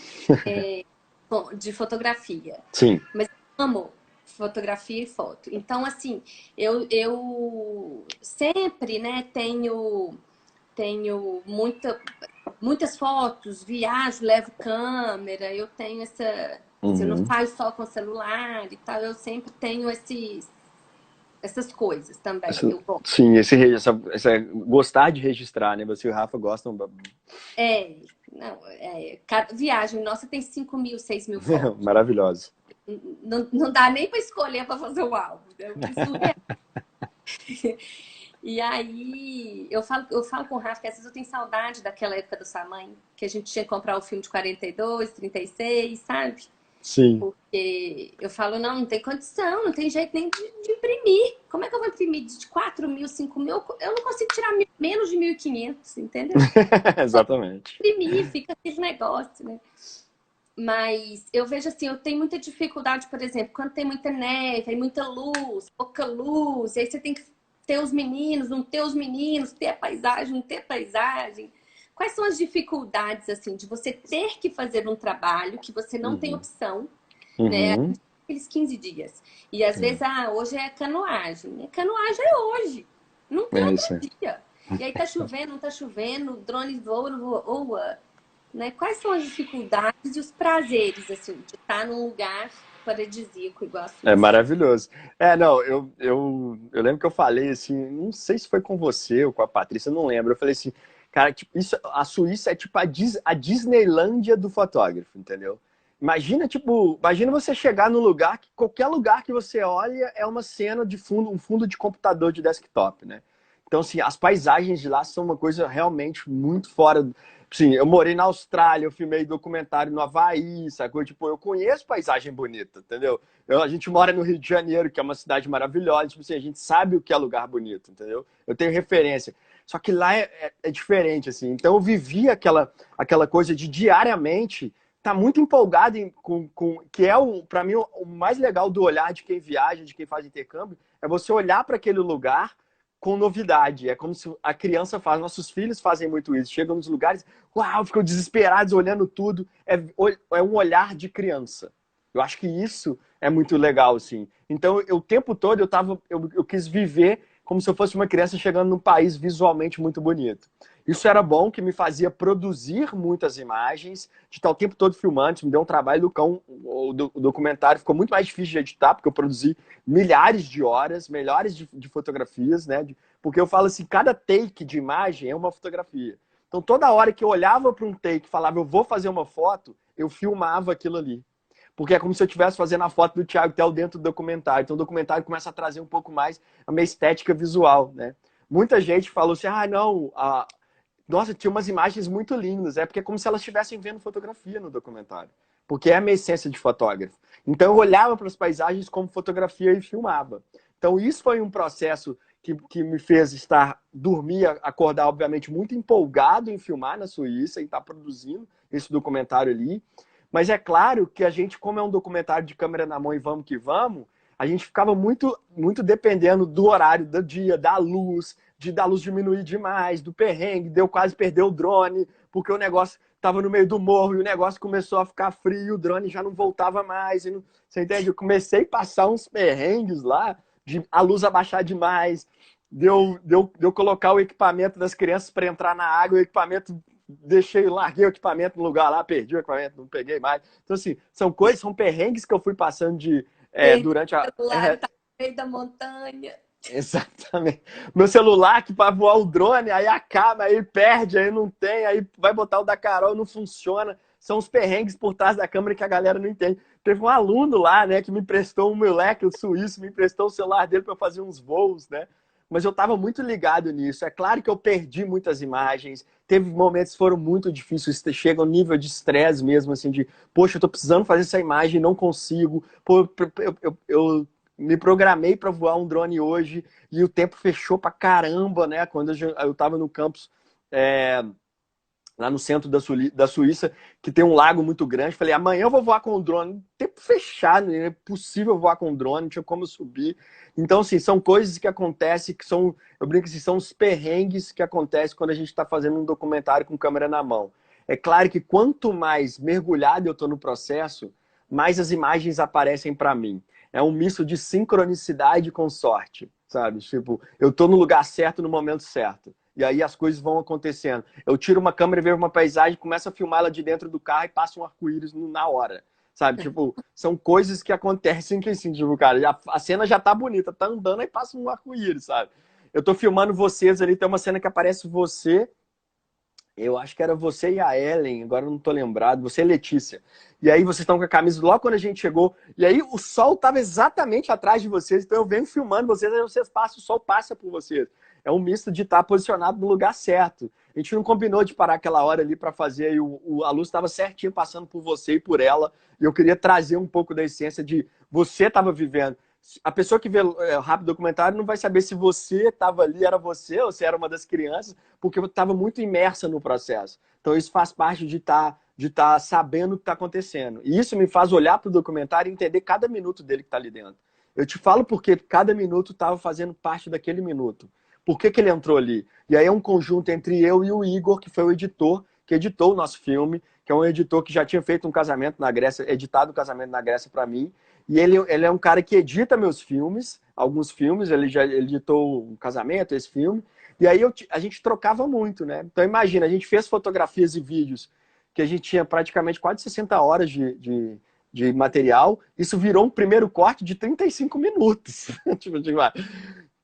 de fotografia, Sim. mas eu amo fotografia e foto. Então, assim, eu sempre, né, tenho muitas fotos, viajo, levo câmera, eu tenho essa. Se eu não Uhum. saio só com celular e tal, eu sempre tenho esses. essas coisas também. Eu gosto. Sim, gostar de registrar, né? Você e o Rafa gostam. Não, cada viagem nossa tem 5.000, 6.000 fotos. Maravilhoso. Não dá nem para escolher para fazer o álbum. Né? E aí, eu falo com o Rafa que às vezes eu tenho saudade daquela época da sua mãe, que a gente tinha que comprar o filme de 42, 36, sabe? Sim. Porque eu falo, não tem condição, não tem jeito nem de imprimir. Como é que eu vou imprimir de 4.000, 5.000? Eu não consigo tirar menos de 1.500, entendeu? Exatamente. Imprimir, fica aquele negócio, né? Mas eu vejo assim, eu tenho muita dificuldade, por exemplo, quando tem muita neve, aí muita luz, pouca luz, e aí você tem que ter os meninos, não ter os meninos, ter a paisagem, não ter a paisagem. Quais são as dificuldades, assim, de você ter que fazer um trabalho que você não tem opção, né? Aqueles 15 dias. E às vezes, hoje é canoagem. A canoagem é hoje. Não tem outro dia. E aí tá chovendo, não tá chovendo, o drone voa, não voa. Né? Quais são as dificuldades e os prazeres, assim, de estar num lugar paradisíaco igual a Suíça? É maravilhoso. Não, eu lembro que eu falei assim, não sei se foi com você ou com a Patrícia, eu não lembro. Eu falei assim, cara, tipo, a Suíça é tipo a Disneylândia do fotógrafo, entendeu? Imagina você chegar num lugar que qualquer lugar que você olha é uma cena de fundo, um fundo de computador de desktop, né? Então, assim, as paisagens de lá são uma coisa realmente muito fora. Sim, eu morei na Austrália, eu filmei documentário no Havaí, sacou? Tipo, eu conheço paisagem bonita, entendeu? A gente mora no Rio de Janeiro, que é uma cidade maravilhosa, tipo assim, a gente sabe o que é lugar bonito, entendeu? Eu tenho referência. Só que lá é diferente, assim. Então eu vivi aquela coisa de diariamente estar muito empolgado que é, para mim, o mais legal do olhar de quem viaja, de quem faz intercâmbio, é você olhar para aquele lugar com novidade. É como se a criança faz, nossos filhos fazem muito isso. Chegam nos lugares, uau, ficam desesperados olhando tudo. É um olhar de criança. Eu acho que isso é muito legal, assim. Então, o tempo todo eu quis viver como se eu fosse uma criança chegando num país visualmente muito bonito. Isso era bom, que me fazia produzir muitas imagens, de estar o tempo todo filmando, isso me deu um trabalho do cão. O documentário ficou muito mais difícil de editar, porque eu produzi milhares de horas, milhares de fotografias, né? Porque eu falo assim, cada take de imagem é uma fotografia. Então, toda hora que eu olhava para um take e falava, eu vou fazer uma foto, eu filmava aquilo ali. Porque é como se eu estivesse fazendo a foto do Thiago Tell dentro do documentário. Então o documentário começa a trazer um pouco mais a minha estética visual, né? Muita gente falou assim, não, nossa, tinha umas imagens muito lindas. É porque é como se elas estivessem vendo fotografia no documentário. Porque é a minha essência de fotógrafo. Então eu olhava para as paisagens como fotografia e filmava. Então isso foi um processo que me fez dormir, acordar, obviamente, muito empolgado em filmar na Suíça, em estar produzindo esse documentário ali. Mas é claro que a gente, como é um documentário de câmera na mão e vamos que vamos, a gente ficava muito, muito dependendo do horário do dia, da luz diminuir demais, do perrengue, deu quase perder o drone, porque o negócio estava no meio do morro e o negócio começou a ficar frio, o drone já não voltava mais. Você entende? Eu comecei a passar uns perrengues lá, de a luz abaixar demais, deu colocar o equipamento das crianças para entrar na água, o equipamento larguei o equipamento no lugar lá, perdi o equipamento, não peguei mais. Então, assim, são perrengues que eu fui passando durante a. O celular tá no meio da montanha. Exatamente. Meu celular que para voar o drone, aí acaba, aí perde, aí não tem, aí vai botar o da Carol, não funciona. São os perrengues por trás da câmera que a galera não entende. Teve um aluno lá, né, que me emprestou um moleque, o suíço, me emprestou o celular dele para eu fazer uns voos, né? Mas eu estava muito ligado nisso. É claro que eu perdi muitas imagens. Teve momentos que foram muito difíceis. Chega um nível de estresse mesmo, assim, de, poxa, eu tô precisando fazer essa imagem, não consigo. Pô, eu me programei para voar um drone hoje e o tempo fechou pra caramba, né? Quando eu tava no campus, lá no centro da Suíça, que tem um lago muito grande. Falei, amanhã eu vou voar com o drone. Tempo fechado, não é possível voar com o drone, não tinha como eu subir. Então, assim, são coisas que acontecem, eu brinco assim, são os perrengues que acontecem quando a gente está fazendo um documentário com câmera na mão. É claro que quanto mais mergulhado eu estou no processo, mais as imagens aparecem para mim. É um misto de sincronicidade com sorte, sabe? Tipo, eu estou no lugar certo no momento certo. E aí as coisas vão acontecendo. Eu tiro uma câmera, vejo uma paisagem, começo a filmar ela de dentro do carro e passo um arco-íris na hora. sabe? Tipo, são coisas que acontecem que assim, tipo, cara, a cena já tá bonita, tá andando e passa um arco-íris, sabe? Eu tô filmando vocês ali, tem uma cena que aparece você, eu acho que era você e a Ellen, agora eu não tô lembrado, você e Letícia. E aí vocês estão com a camisa logo quando a gente chegou, e aí o sol tava exatamente atrás de vocês, então eu venho filmando vocês, aí vocês passam, o sol passa por vocês. É um misto de estar posicionado no lugar certo. A gente não combinou de parar aquela hora ali para fazer, e a luz estava certinho passando por você e por ela, e eu queria trazer um pouco da essência de você estava vivendo. A pessoa que vê o rápido documentário não vai saber se você estava ali, era você, ou se era uma das crianças, porque eu estava muito imersa no processo. Então isso faz parte de tá sabendo o que está acontecendo. E isso me faz olhar para o documentário e entender cada minuto dele que está ali dentro. Eu te falo porque cada minuto estava fazendo parte daquele minuto. Por que ele entrou ali? E aí é um conjunto entre eu e o Igor, que foi o editor, que editou o nosso filme, que é um editor que já tinha feito um casamento na Grécia, editado um casamento na Grécia para mim. E ele é um cara que edita meus filmes, alguns filmes, ele já editou um casamento, esse filme. E aí a gente trocava muito, né? Então imagina, a gente fez fotografias e vídeos que a gente tinha praticamente quase 60 horas de material. Isso virou um primeiro corte de 35 minutos. tipo,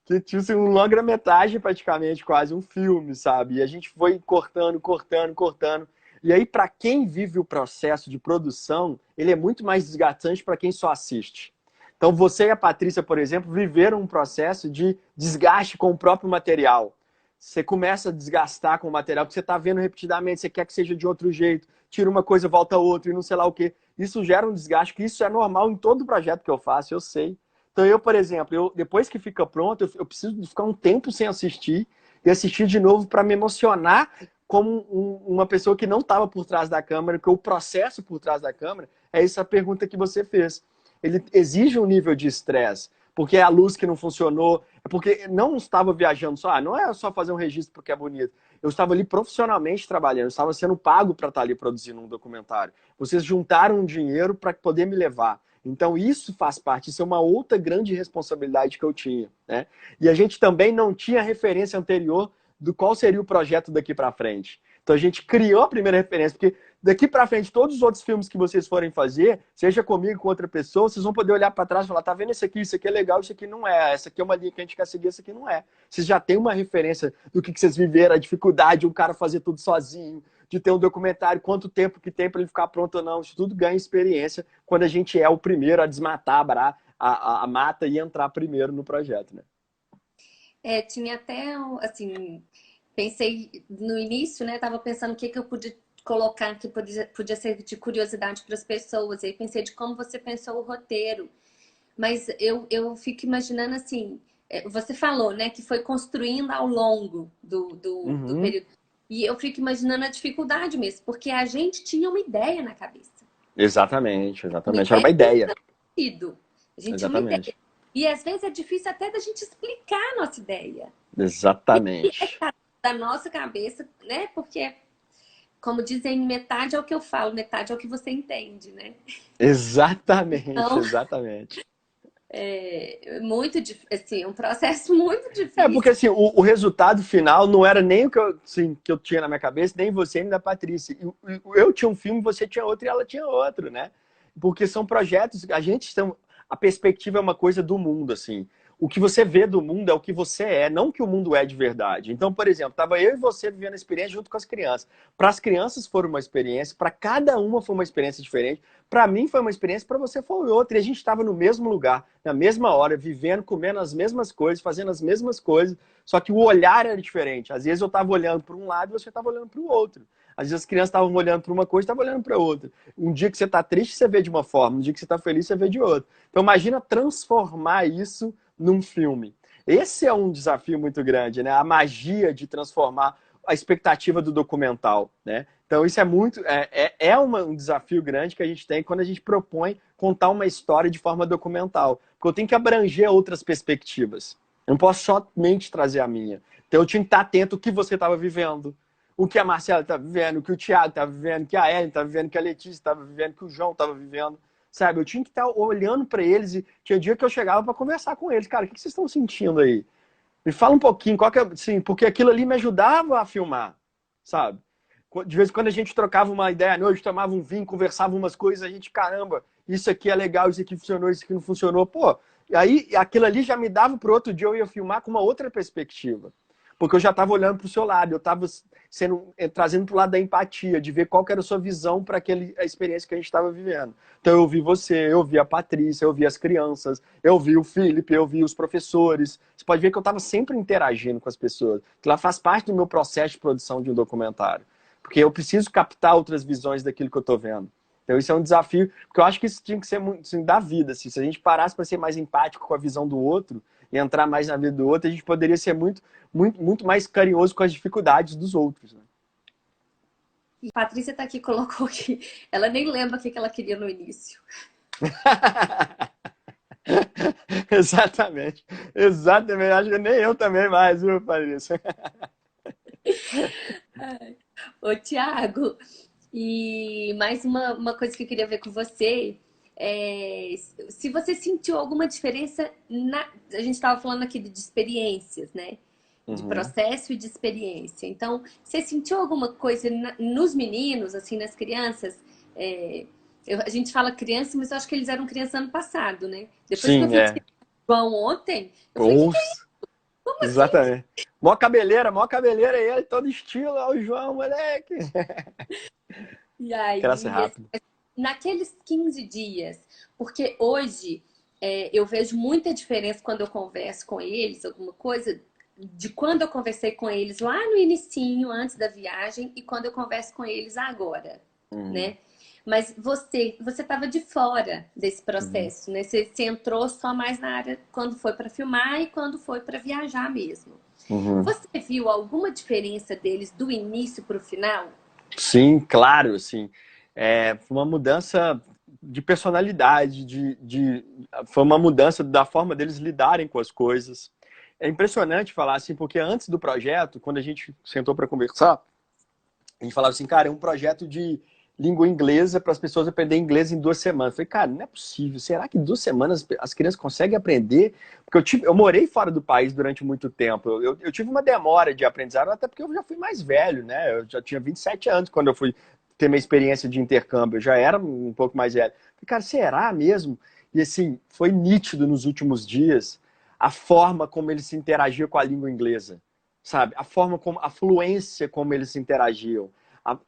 que tinha assim, um longa-metragem praticamente, quase um filme, sabe? E a gente foi cortando, cortando, cortando. E aí, para quem vive o processo de produção, ele é muito mais desgastante para quem só assiste. Então, você e a Patrícia, por exemplo, viveram um processo de desgaste com o próprio material. Você começa a desgastar com o material que você está vendo repetidamente, você quer que seja de outro jeito, tira uma coisa, volta outra e não sei lá o quê. Isso gera um desgaste, que isso é normal em todo projeto que eu faço, eu sei. Então eu, por exemplo, depois que fica pronto, eu preciso de ficar um tempo sem assistir e assistir de novo para me emocionar como uma pessoa que não estava por trás da câmera, que o processo por trás da câmera é essa pergunta que você fez. Ele exige um nível de estresse, porque é a luz que não funcionou, é porque não estava viajando só, não é só fazer um registro porque é bonito. Eu estava ali profissionalmente trabalhando, eu estava sendo pago para estar ali produzindo um documentário. Vocês juntaram um dinheiro para poder me levar. Então isso faz parte, isso é uma outra grande responsabilidade que eu tinha, né? E a gente também não tinha referência anterior do qual seria o projeto daqui para frente. Então a gente criou a primeira referência, porque daqui para frente, todos os outros filmes que vocês forem fazer, seja comigo, com outra pessoa, vocês vão poder olhar para trás e falar, tá vendo isso aqui é legal, isso aqui não é, essa aqui é uma linha que a gente quer seguir, essa aqui não é. Vocês já têm uma referência do que vocês viveram, a dificuldade de um cara fazer tudo sozinho, de ter um documentário, quanto tempo que tem para ele ficar pronto ou não, isso tudo ganha experiência quando a gente é o primeiro a desmatar a mata e entrar primeiro no projeto, né? Tinha até, assim, pensei no início, né? Tava pensando o que eu podia colocar que podia ser de curiosidade para as pessoas. E aí pensei de como você pensou o roteiro. Mas eu fico imaginando assim, você falou, né, que foi construindo ao longo do Uhum. período. E eu fico imaginando a dificuldade mesmo, porque a gente tinha uma ideia na cabeça. Exatamente, Uma exatamente. Era ideia uma ideia. de sentido. A gente tinha uma ideia. Exatamente. E às vezes é difícil até da gente explicar a nossa ideia. E é Exatamente. da nossa cabeça, né? Porque, como dizem, metade é o que eu falo, metade é o que você entende, né? Exatamente, Então, exatamente. é muito assim, um processo muito É, porque difícil. assim, o resultado final não era nem o que eu, assim, que eu tinha na minha cabeça, nem você, nem da Patrícia. Eu tinha um filme, você tinha outro e ela tinha outro, né? Porque são projetos, a perspectiva é uma coisa do mundo, assim. O que você vê do mundo é o que você é, não o que o mundo é de verdade. Então, por exemplo, estava eu e você vivendo a experiência junto com as crianças. Para as crianças foi uma experiência, para cada uma foi uma experiência diferente. Para mim foi uma experiência, para você foi outra. E a gente estava no mesmo lugar, na mesma hora, vivendo, comendo as mesmas coisas, fazendo as mesmas coisas, só que o olhar era diferente. Às vezes eu estava olhando para um lado e você estava olhando para o outro. Às vezes as crianças estavam olhando para uma coisa e estavam olhando para outra. Um dia que você está triste, você vê de uma forma. Um dia que você está feliz, você vê de outra. Então imagina transformar isso num filme. Esse é um desafio muito grande, né? A magia de transformar a expectativa do documental, né? Então isso é um desafio grande que a gente tem quando a gente propõe contar uma história de forma documental, porque eu tenho que abranger outras perspectivas. Eu não posso somente trazer a minha. Então eu tinha que estar atento ao que você estava vivendo, o que a Marcela está vivendo, o que o Thiago está vivendo, o que a Ellen está vivendo, o que a Letícia estava vivendo, o que o João estava vivendo. Sabe, eu tinha que estar olhando para eles e tinha dia que eu chegava para conversar com eles. Cara, o que vocês estão sentindo aí? Me fala um pouquinho, assim, porque aquilo ali me ajudava a filmar, sabe? De vez em quando a gente trocava uma ideia à noite, tomava um vinho, conversava umas coisas, a gente, caramba, isso aqui é legal, isso aqui funcionou, isso aqui não funcionou. Pô, e aí aquilo ali já me dava pro outro dia eu ia filmar com uma outra perspectiva. Porque eu já estava olhando para o seu lado, eu estava trazendo para o lado da empatia, de ver qual que era a sua visão para a experiência que a gente estava vivendo. Então eu vi você, eu vi a Patrícia, eu vi as crianças, eu vi o Felipe, eu vi os professores. Você pode ver que eu estava sempre interagindo com as pessoas. Que lá faz parte do meu processo de produção de um documentário. Porque eu preciso captar outras visões daquilo que eu estou vendo. Então isso é um desafio, porque eu acho que isso tinha que ser muito assim, da vida. Assim, se a gente parasse para ser mais empático com a visão do outro e entrar mais na vida do outro, a gente poderia ser muito mais carinhoso com as dificuldades dos outros. Né? E a Patrícia tá aqui, colocou que ela nem lembra o que ela queria no início. Exatamente. Exatamente. Acho que nem eu também mais, viu, Patrícia? Ô, Thiago, e mais uma coisa que eu queria ver com você é se você sentiu alguma diferença a gente estava falando aqui de experiências, né? De Uhum. processo e de experiência. Então, você sentiu alguma coisa nos meninos, assim, nas crianças? É, a gente fala criança, mas eu acho que eles eram crianças ano passado, né? Depois que eu Sim, vi que é. você João ontem, eu falei, que é isso? Ouça. Como assim? Exatamente. Mó cabeleira ele, todo estilo, ó, o João, moleque. E Cresce aí, rápido. naqueles 15 dias, porque hoje eu vejo muita diferença quando eu converso com eles, alguma coisa, de quando eu conversei com eles lá no inicinho, antes da viagem, e quando eu converso com eles agora, Uhum. né? Mas você estava de fora desse Uhum. processo, né? Você entrou só mais na área quando foi para filmar e quando foi para viajar mesmo. Uhum. Você viu alguma diferença deles do início para o final? Sim, claro, assim. Foi uma mudança de personalidade, foi uma mudança da forma deles lidarem com as coisas. É impressionante falar assim, porque antes do projeto, quando a gente sentou para conversar, a gente falava assim, cara, é um projeto de língua inglesa para as pessoas aprenderem inglês em 2 semanas. Eu falei, cara, não é possível. Será que em 2 semanas as crianças conseguem aprender? Porque eu morei fora do país durante muito tempo. Eu tive uma demora de aprendizado, até porque eu já fui mais velho, né? Eu já tinha 27 anos quando eu fui ter minha experiência de intercâmbio. Eu já era um pouco mais velho. Eu falei, cara, será mesmo? E assim, foi nítido nos últimos dias a forma como eles se interagiam com a língua inglesa, sabe? A forma como, a fluência como eles interagiam.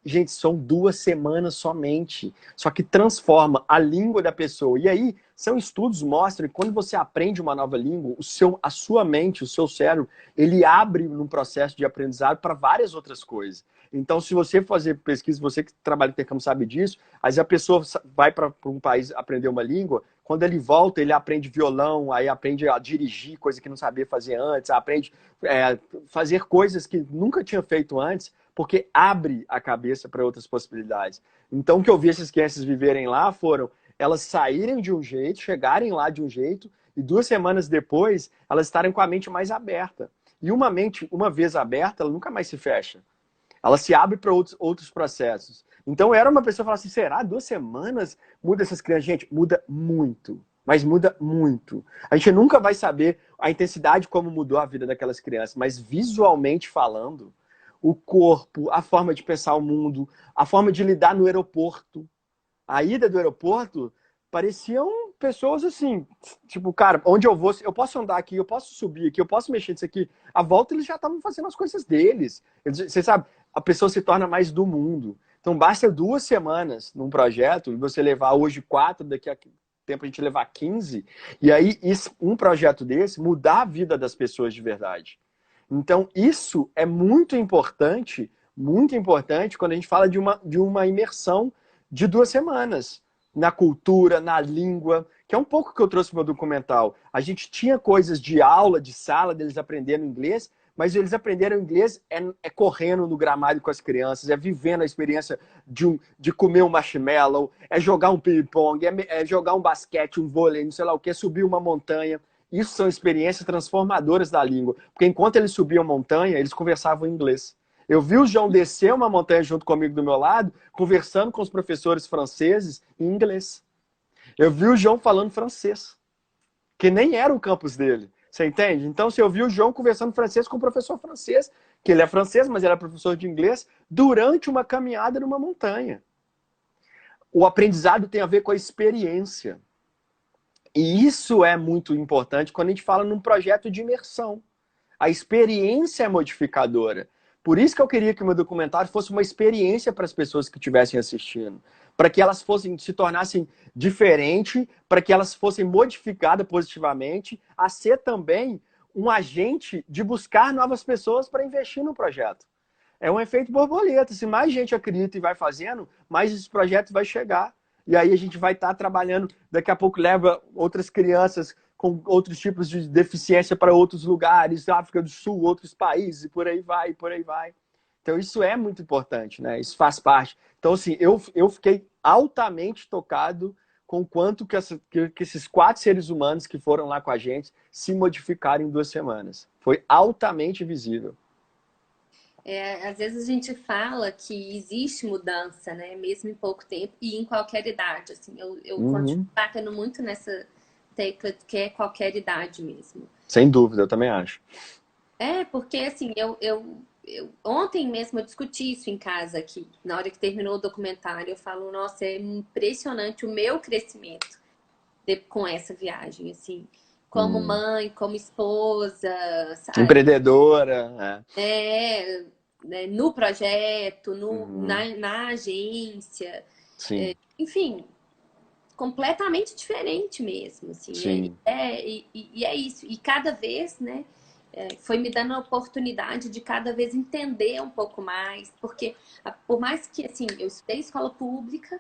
Gente, são 2 semanas somente, só que transforma a língua da pessoa. E aí, são estudos que mostram que quando você aprende uma nova língua, a sua mente, o seu cérebro, ele abre no processo de aprendizado para várias outras coisas. Então, se você fazer pesquisa, você que trabalha em intercâmbio sabe disso, aí a pessoa vai para um país aprender uma língua, quando ele volta, ele aprende violão, aí aprende a dirigir, coisa que não sabia fazer antes, aprende fazer coisas que nunca tinha feito antes, porque abre a cabeça para outras possibilidades. Então, o que eu vi essas crianças viverem lá foram elas saírem de um jeito, chegarem lá de um jeito, e 2 semanas depois, elas estarem com a mente mais aberta. E uma mente, uma vez aberta, ela nunca mais se fecha. Ela se abre para outros processos. Então, era uma pessoa que falava assim, será 2 semanas muda essas crianças? Gente, muda muito. Mas muda muito. A gente nunca vai saber a intensidade como mudou a vida daquelas crianças, mas visualmente falando, o corpo, a forma de pensar o mundo, a forma de lidar no aeroporto. A ida do aeroporto pareciam pessoas assim, tipo, cara, onde eu vou, eu posso andar aqui, eu posso subir aqui, eu posso mexer nisso aqui. A volta eles já estavam fazendo as coisas deles. Você sabe, a pessoa se torna mais do mundo. Então basta 2 semanas num projeto, e você levar hoje 4, daqui a tempo a gente levar 15, e aí um projeto desse mudar a vida das pessoas de verdade. Então, isso é muito importante quando a gente fala de uma imersão de 2 semanas na cultura, na língua, que é um pouco que eu trouxe no meu documental. A gente tinha coisas de aula, de sala, deles aprendendo inglês, mas eles aprenderam inglês correndo no gramado com as crianças, é vivendo a experiência de comer um marshmallow, é jogar um ping-pong, é jogar um basquete, um vôlei, não sei lá o que, subir uma montanha. Isso são experiências transformadoras da língua. Porque enquanto eles subiam montanha, eles conversavam em inglês. Eu vi o João descer uma montanha junto comigo do meu lado, conversando com os professores franceses em inglês. Eu vi o João falando francês, que nem era o campus dele. Você entende? Então, se eu vi o João conversando francês com o professor francês, que ele é francês, mas ele é professor de inglês, durante uma caminhada numa montanha. O aprendizado tem a ver com a experiência. E isso é muito importante quando a gente fala num projeto de imersão. A experiência é modificadora. Por isso que eu queria que o meu documentário fosse uma experiência para as pessoas que estivessem assistindo. Para que elas se tornassem diferentes, para que elas fossem modificadas positivamente, a ser também um agente de buscar novas pessoas para investir no projeto. É um efeito borboleta. Se mais gente acredita e vai fazendo, mais esse projeto vai chegar. E aí a gente vai estar trabalhando, daqui a pouco leva outras crianças com outros tipos de deficiência para outros lugares, África do Sul, outros países, e por aí vai, e por aí vai. Então isso é muito importante, né? Isso faz parte. Então, assim, eu fiquei altamente tocado com o quanto que esses 4 seres humanos que foram lá com a gente se modificaram em 2 semanas. Foi altamente visível. Às vezes a gente fala que existe mudança, né? Mesmo em pouco tempo e em qualquer idade. Assim, eu continuo batendo muito nessa tecla que é qualquer idade mesmo. Sem dúvida, eu também acho. Porque assim, ontem mesmo eu discuti isso em casa aqui, na hora que terminou o documentário, eu falo, nossa, é impressionante o meu crescimento com essa viagem, assim, como mãe, como esposa, sabe? Empreendedora. Né, no projeto, na agência, enfim, completamente diferente mesmo, assim. Sim. E é isso. E cada vez, né, foi me dando a oportunidade de cada vez entender um pouco mais, porque por mais que, assim, eu estudei escola pública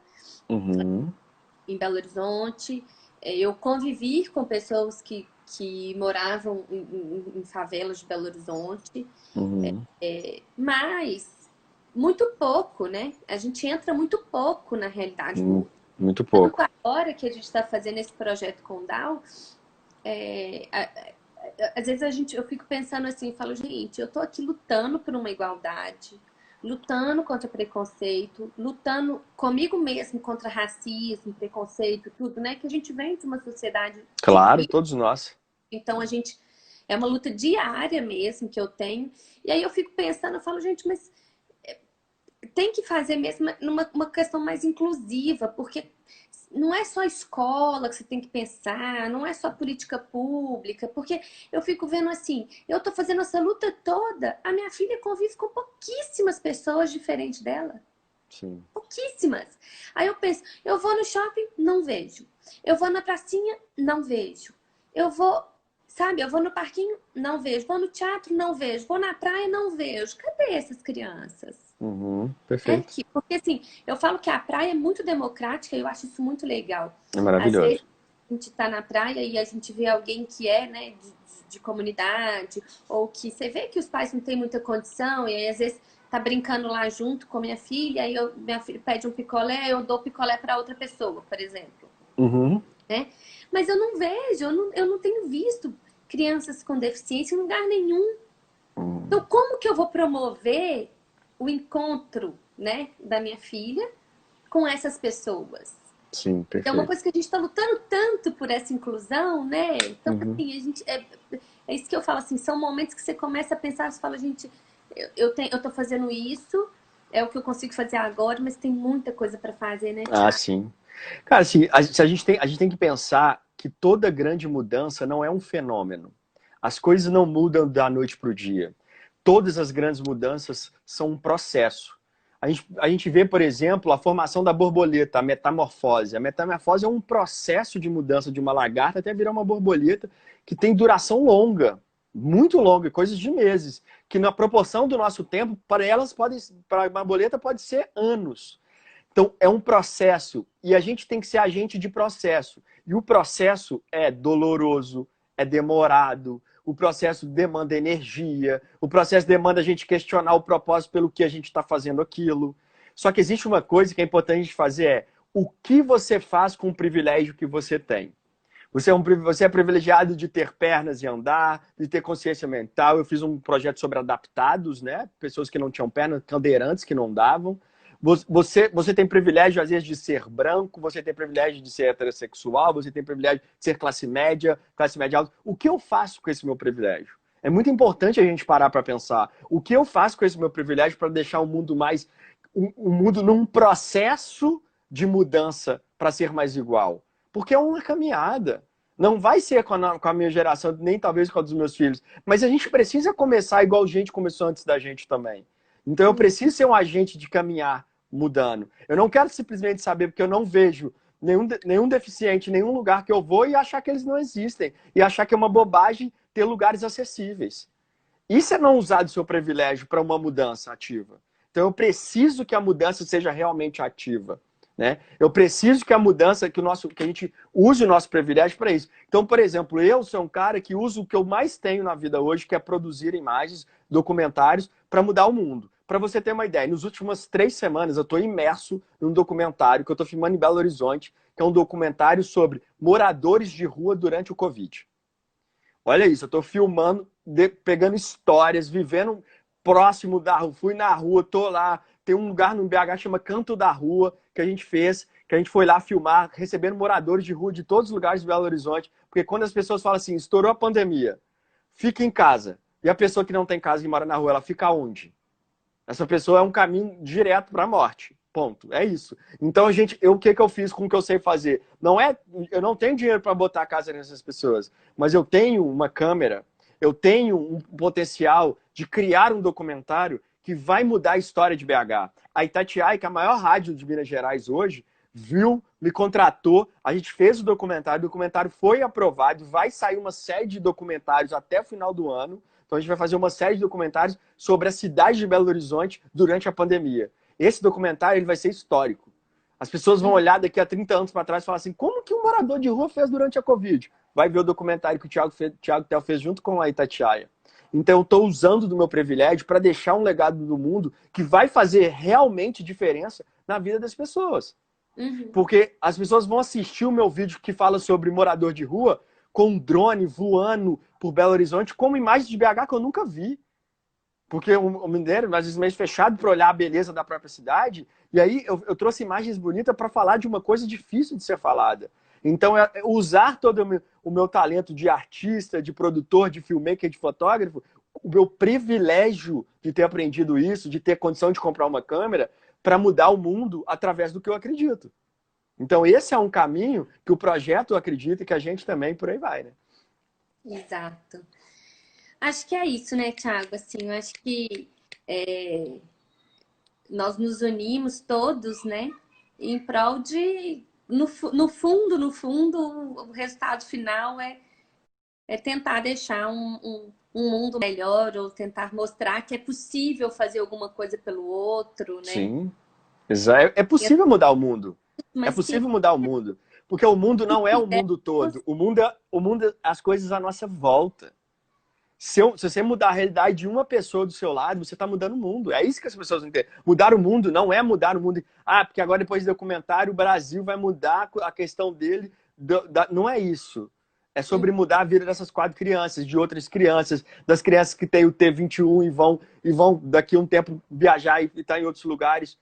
em Belo Horizonte, eu convivi com pessoas que moravam em favelas de Belo Horizonte, mas muito pouco, né? A gente entra muito pouco na realidade do outro. Muito pouco. Tanto agora que a gente está fazendo esse projeto com o Down, às vezes eu fico pensando assim, falo, gente, eu tô aqui lutando por uma igualdade, lutando contra preconceito, lutando comigo mesmo contra racismo, preconceito, tudo, né? Que a gente vem de uma sociedade... Claro, todos nós. Então, é uma luta diária mesmo que eu tenho. E aí eu fico pensando, eu falo, gente, mas tem que fazer mesmo uma questão mais inclusiva, porque não é só escola que você tem que pensar, não é só política pública, porque eu fico vendo assim, eu tô fazendo essa luta toda, a minha filha convive com pouquíssimas pessoas diferentes dela. Sim. Pouquíssimas. Aí eu penso, eu vou no shopping, não vejo. Eu vou na pracinha, não vejo. Eu vou, sabe, eu vou no parquinho, não vejo. Vou no teatro, não vejo. Vou na praia, não vejo. Cadê essas crianças? Perfeito. Porque assim, eu falo que a praia é muito democrática e eu acho isso muito legal. É maravilhoso. Às vezes a gente tá na praia e a gente vê alguém que é, né, de comunidade, ou que você vê que os pais não têm muita condição, e aí às vezes tá brincando lá junto com minha filha, aí minha filha pede um picolé, eu dou picolé para outra pessoa, por exemplo. Né? Mas eu não vejo, eu não tenho visto crianças com deficiência em lugar nenhum. Então, como que eu vou promover o encontro, né, da minha filha com essas pessoas? Sim, perfeito. É uma coisa que a gente está lutando tanto por essa inclusão, né? Então, assim, a gente, é isso que eu falo, assim, são momentos que você começa a pensar, você fala, gente, eu tô fazendo isso, é o que eu consigo fazer agora, mas tem muita coisa para fazer, né, Thiago? Ah, sim. Cara, assim, a gente tem que pensar que toda grande mudança não é um fenômeno. As coisas não mudam da noite para o dia. Todas as grandes mudanças são um processo. A gente vê, por exemplo, a formação da borboleta, a metamorfose. A metamorfose é um processo de mudança de uma lagarta até virar uma borboleta que tem duração longa, muito longa, coisas de meses, que na proporção do nosso tempo, para a borboleta pode ser anos. Então, é um processo e a gente tem que ser agente de processo. E o processo é doloroso, é demorado, o processo demanda energia, o processo demanda a gente questionar o propósito pelo que a gente está fazendo aquilo. Só que existe uma coisa que é importante a gente fazer, é o que você faz com o privilégio que você tem. Você é privilegiado de ter pernas e andar, de ter consciência mental. Eu fiz um projeto sobre adaptados, né? Pessoas que não tinham pernas, cadeirantes que não davam. Você tem privilégio, às vezes, de ser branco, você tem privilégio de ser heterossexual, você tem privilégio de ser classe média alta. O que eu faço com esse meu privilégio? É muito importante a gente parar para pensar o que eu faço com esse meu privilégio para deixar o mundo mais um mundo num processo de mudança para ser mais igual. Porque é uma caminhada. Não vai ser com a minha geração, nem talvez com a dos meus filhos. Mas a gente precisa começar igual a gente começou antes da gente também. Então eu preciso ser um agente de caminhar mudando. Eu não quero simplesmente saber, porque eu não vejo nenhum deficiente em nenhum lugar que eu vou e achar que eles não existem. E achar que é uma bobagem ter lugares acessíveis. Isso é não usar do seu privilégio para uma mudança ativa. Então eu preciso que a mudança seja realmente ativa. Né? Eu preciso que a mudança, que a gente use o nosso privilégio para isso. Então, por exemplo, eu sou um cara que uso o que eu mais tenho na vida hoje, que é produzir imagens, documentários, para mudar o mundo. Para você ter uma ideia, nas últimas 3 semanas eu estou imerso num documentário que eu estou filmando em Belo Horizonte, que é um documentário sobre moradores de rua durante o Covid. Olha isso, eu estou filmando, pegando histórias, vivendo próximo da rua. Fui na rua, tô lá. Tem um lugar no BH que chama Canto da Rua, que a gente fez, que a gente foi lá filmar, recebendo moradores de rua de todos os lugares de Belo Horizonte. Porque quando as pessoas falam assim, estourou a pandemia, fica em casa. E a pessoa que não tem casa e mora na rua, ela fica onde? Essa pessoa é um caminho direto para a morte. Ponto. É isso. Então, o que eu fiz com o que eu sei fazer? Eu não tenho dinheiro para botar a casa nessas pessoas, mas eu tenho uma câmera, eu tenho um potencial de criar um documentário que vai mudar a história de BH. A Itatiaia, que é a maior rádio de Minas Gerais hoje, me contratou, a gente fez o documentário foi aprovado, vai sair uma série de documentários até o final do ano. Então a gente vai fazer uma série de documentários sobre a cidade de Belo Horizonte durante a pandemia. Esse documentário ele vai ser histórico. As pessoas vão olhar daqui a 30 anos para trás e falar assim, como que um morador de rua fez durante a Covid? Vai ver o documentário que o Thiago Tel fez junto com a Itatiaia. Então eu estou usando do meu privilégio para deixar um legado do mundo que vai fazer realmente diferença na vida das pessoas. Porque as pessoas vão assistir o meu vídeo que fala sobre morador de rua com um drone voando por Belo Horizonte, como imagens de BH que eu nunca vi. Porque o Mineiro, às vezes, meio fechado para olhar a beleza da própria cidade. E aí eu trouxe imagens bonitas para falar de uma coisa difícil de ser falada. Então, usar todo o meu talento de artista, de produtor, de filmmaker, de fotógrafo, o meu privilégio de ter aprendido isso, de ter condição de comprar uma câmera, para mudar o mundo através do que eu acredito. Então, esse é um caminho que o projeto acredita e que a gente também, por aí vai, né? Exato. Acho que é isso, né, Thiago? Assim, eu acho que nós nos unimos todos, né, em prol de, no fundo, o resultado final é tentar deixar um mundo melhor ou tentar mostrar que é possível fazer alguma coisa pelo outro, né? Sim. É possível mudar o mundo. É Mas que possível mudar o mundo. Porque o mundo não é o mundo todo. O mundo é as coisas à nossa volta. Se você mudar a realidade de uma pessoa do seu lado, você está mudando o mundo. É isso que as pessoas não entendem. Mudar o mundo não é mudar o mundo. Ah, porque agora depois do documentário o Brasil vai mudar a questão dele. Não é isso. É sobre mudar a vida dessas 4 crianças, de outras crianças, das crianças que têm o T21 e vão daqui a um tempo viajar e estar em outros lugares.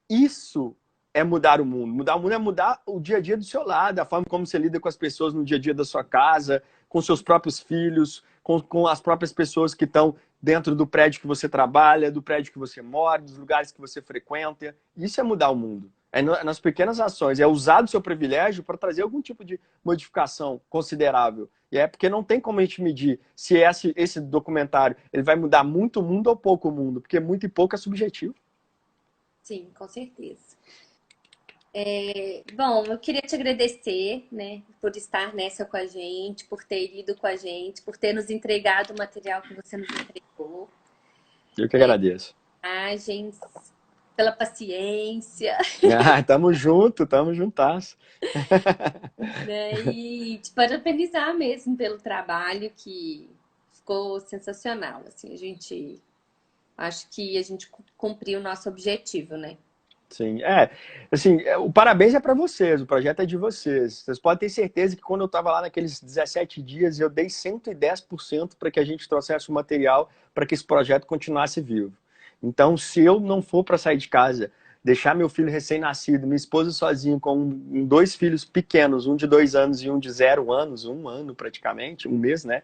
Isso é mudar o mundo. Mudar o mundo é mudar o dia a dia do seu lado, a forma como você lida com as pessoas no dia a dia da sua casa, com seus próprios filhos, com as próprias pessoas que estão dentro do prédio que você trabalha, do prédio que você mora, dos lugares que você frequenta. Isso é mudar o mundo. É nas pequenas ações. É usar o seu privilégio para trazer algum tipo de modificação considerável. E é porque não tem como a gente medir se esse documentário ele vai mudar muito o mundo ou pouco o mundo, porque muito e pouco é subjetivo. sim, com certeza. Bom, eu queria te agradecer, né, por estar nessa com a gente, por ter ido com a gente, por ter nos entregado o material que você nos entregou, Eu que agradeço. imagens, pela paciência, Ah, tamo junto, tamo juntas. né, e te parabenizar mesmo pelo trabalho que ficou sensacional, assim, acho que a gente cumpriu o nosso objetivo, né? Sim, assim, o parabéns é para vocês, o projeto é de vocês. Vocês podem ter certeza que quando eu estava lá naqueles 17 dias, eu dei 110% para que a gente trouxesse o material para que esse projeto continuasse vivo. Então, se eu não for para sair de casa, deixar meu filho recém-nascido, minha esposa sozinha, com 2 filhos pequenos, um de 2 anos e um de 0 anos, 1 ano praticamente, 1 mês, né?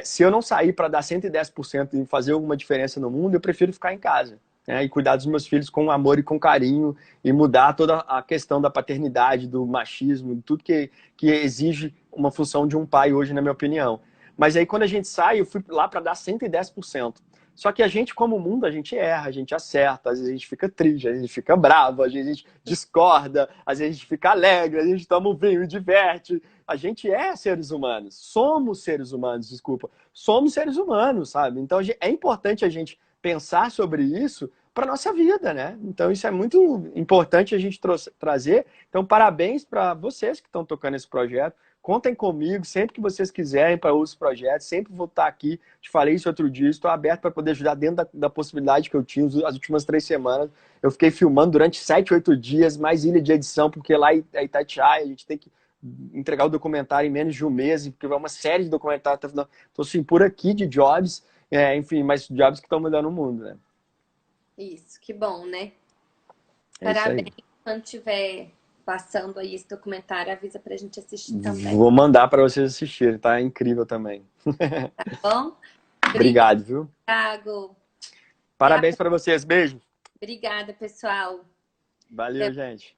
Se eu não sair para dar 110% e fazer alguma diferença no mundo, eu prefiro ficar em casa, né? E cuidar dos meus filhos com amor e com carinho e mudar toda a questão da paternidade, do machismo, tudo que exige uma função de um pai hoje, na minha opinião. Mas aí quando a gente sai, eu fui lá para dar 110%. Só que a gente, como mundo, a gente erra, a gente acerta, às vezes a gente fica triste, às vezes a gente fica bravo, às vezes a gente discorda, às vezes a gente fica alegre, às vezes a gente toma um vinho e diverte. A gente é seres humanos, somos seres humanos, desculpa. Somos seres humanos, sabe? Então é importante a gente pensar sobre isso para nossa vida, né? Então isso é muito importante a gente trazer. Então parabéns para vocês que estão tocando esse projeto. Contem comigo sempre que vocês quiserem para outros projetos. Sempre vou estar aqui. Te falei isso outro dia. Estou aberto para poder ajudar dentro da possibilidade que eu tinha as últimas 3 semanas. Eu fiquei filmando durante 7, 8 dias, mais ilha de edição, porque lá em Itatiaia a gente tem que entregar o documentário em menos de um mês, porque vai uma série de documentários. Estou assim, por aqui de jobs, enfim, mas jobs que estão mudando o mundo, né? Isso, que bom, né? É isso aí. Parabéns. Quando tiver passando aí esse documentário, avisa pra gente assistir também. Vou mandar para vocês assistirem, tá? É incrível também. Tá bom? Obrigado, viu? Thiago. Parabéns para vocês. Beijo. Obrigada, pessoal. Valeu, gente.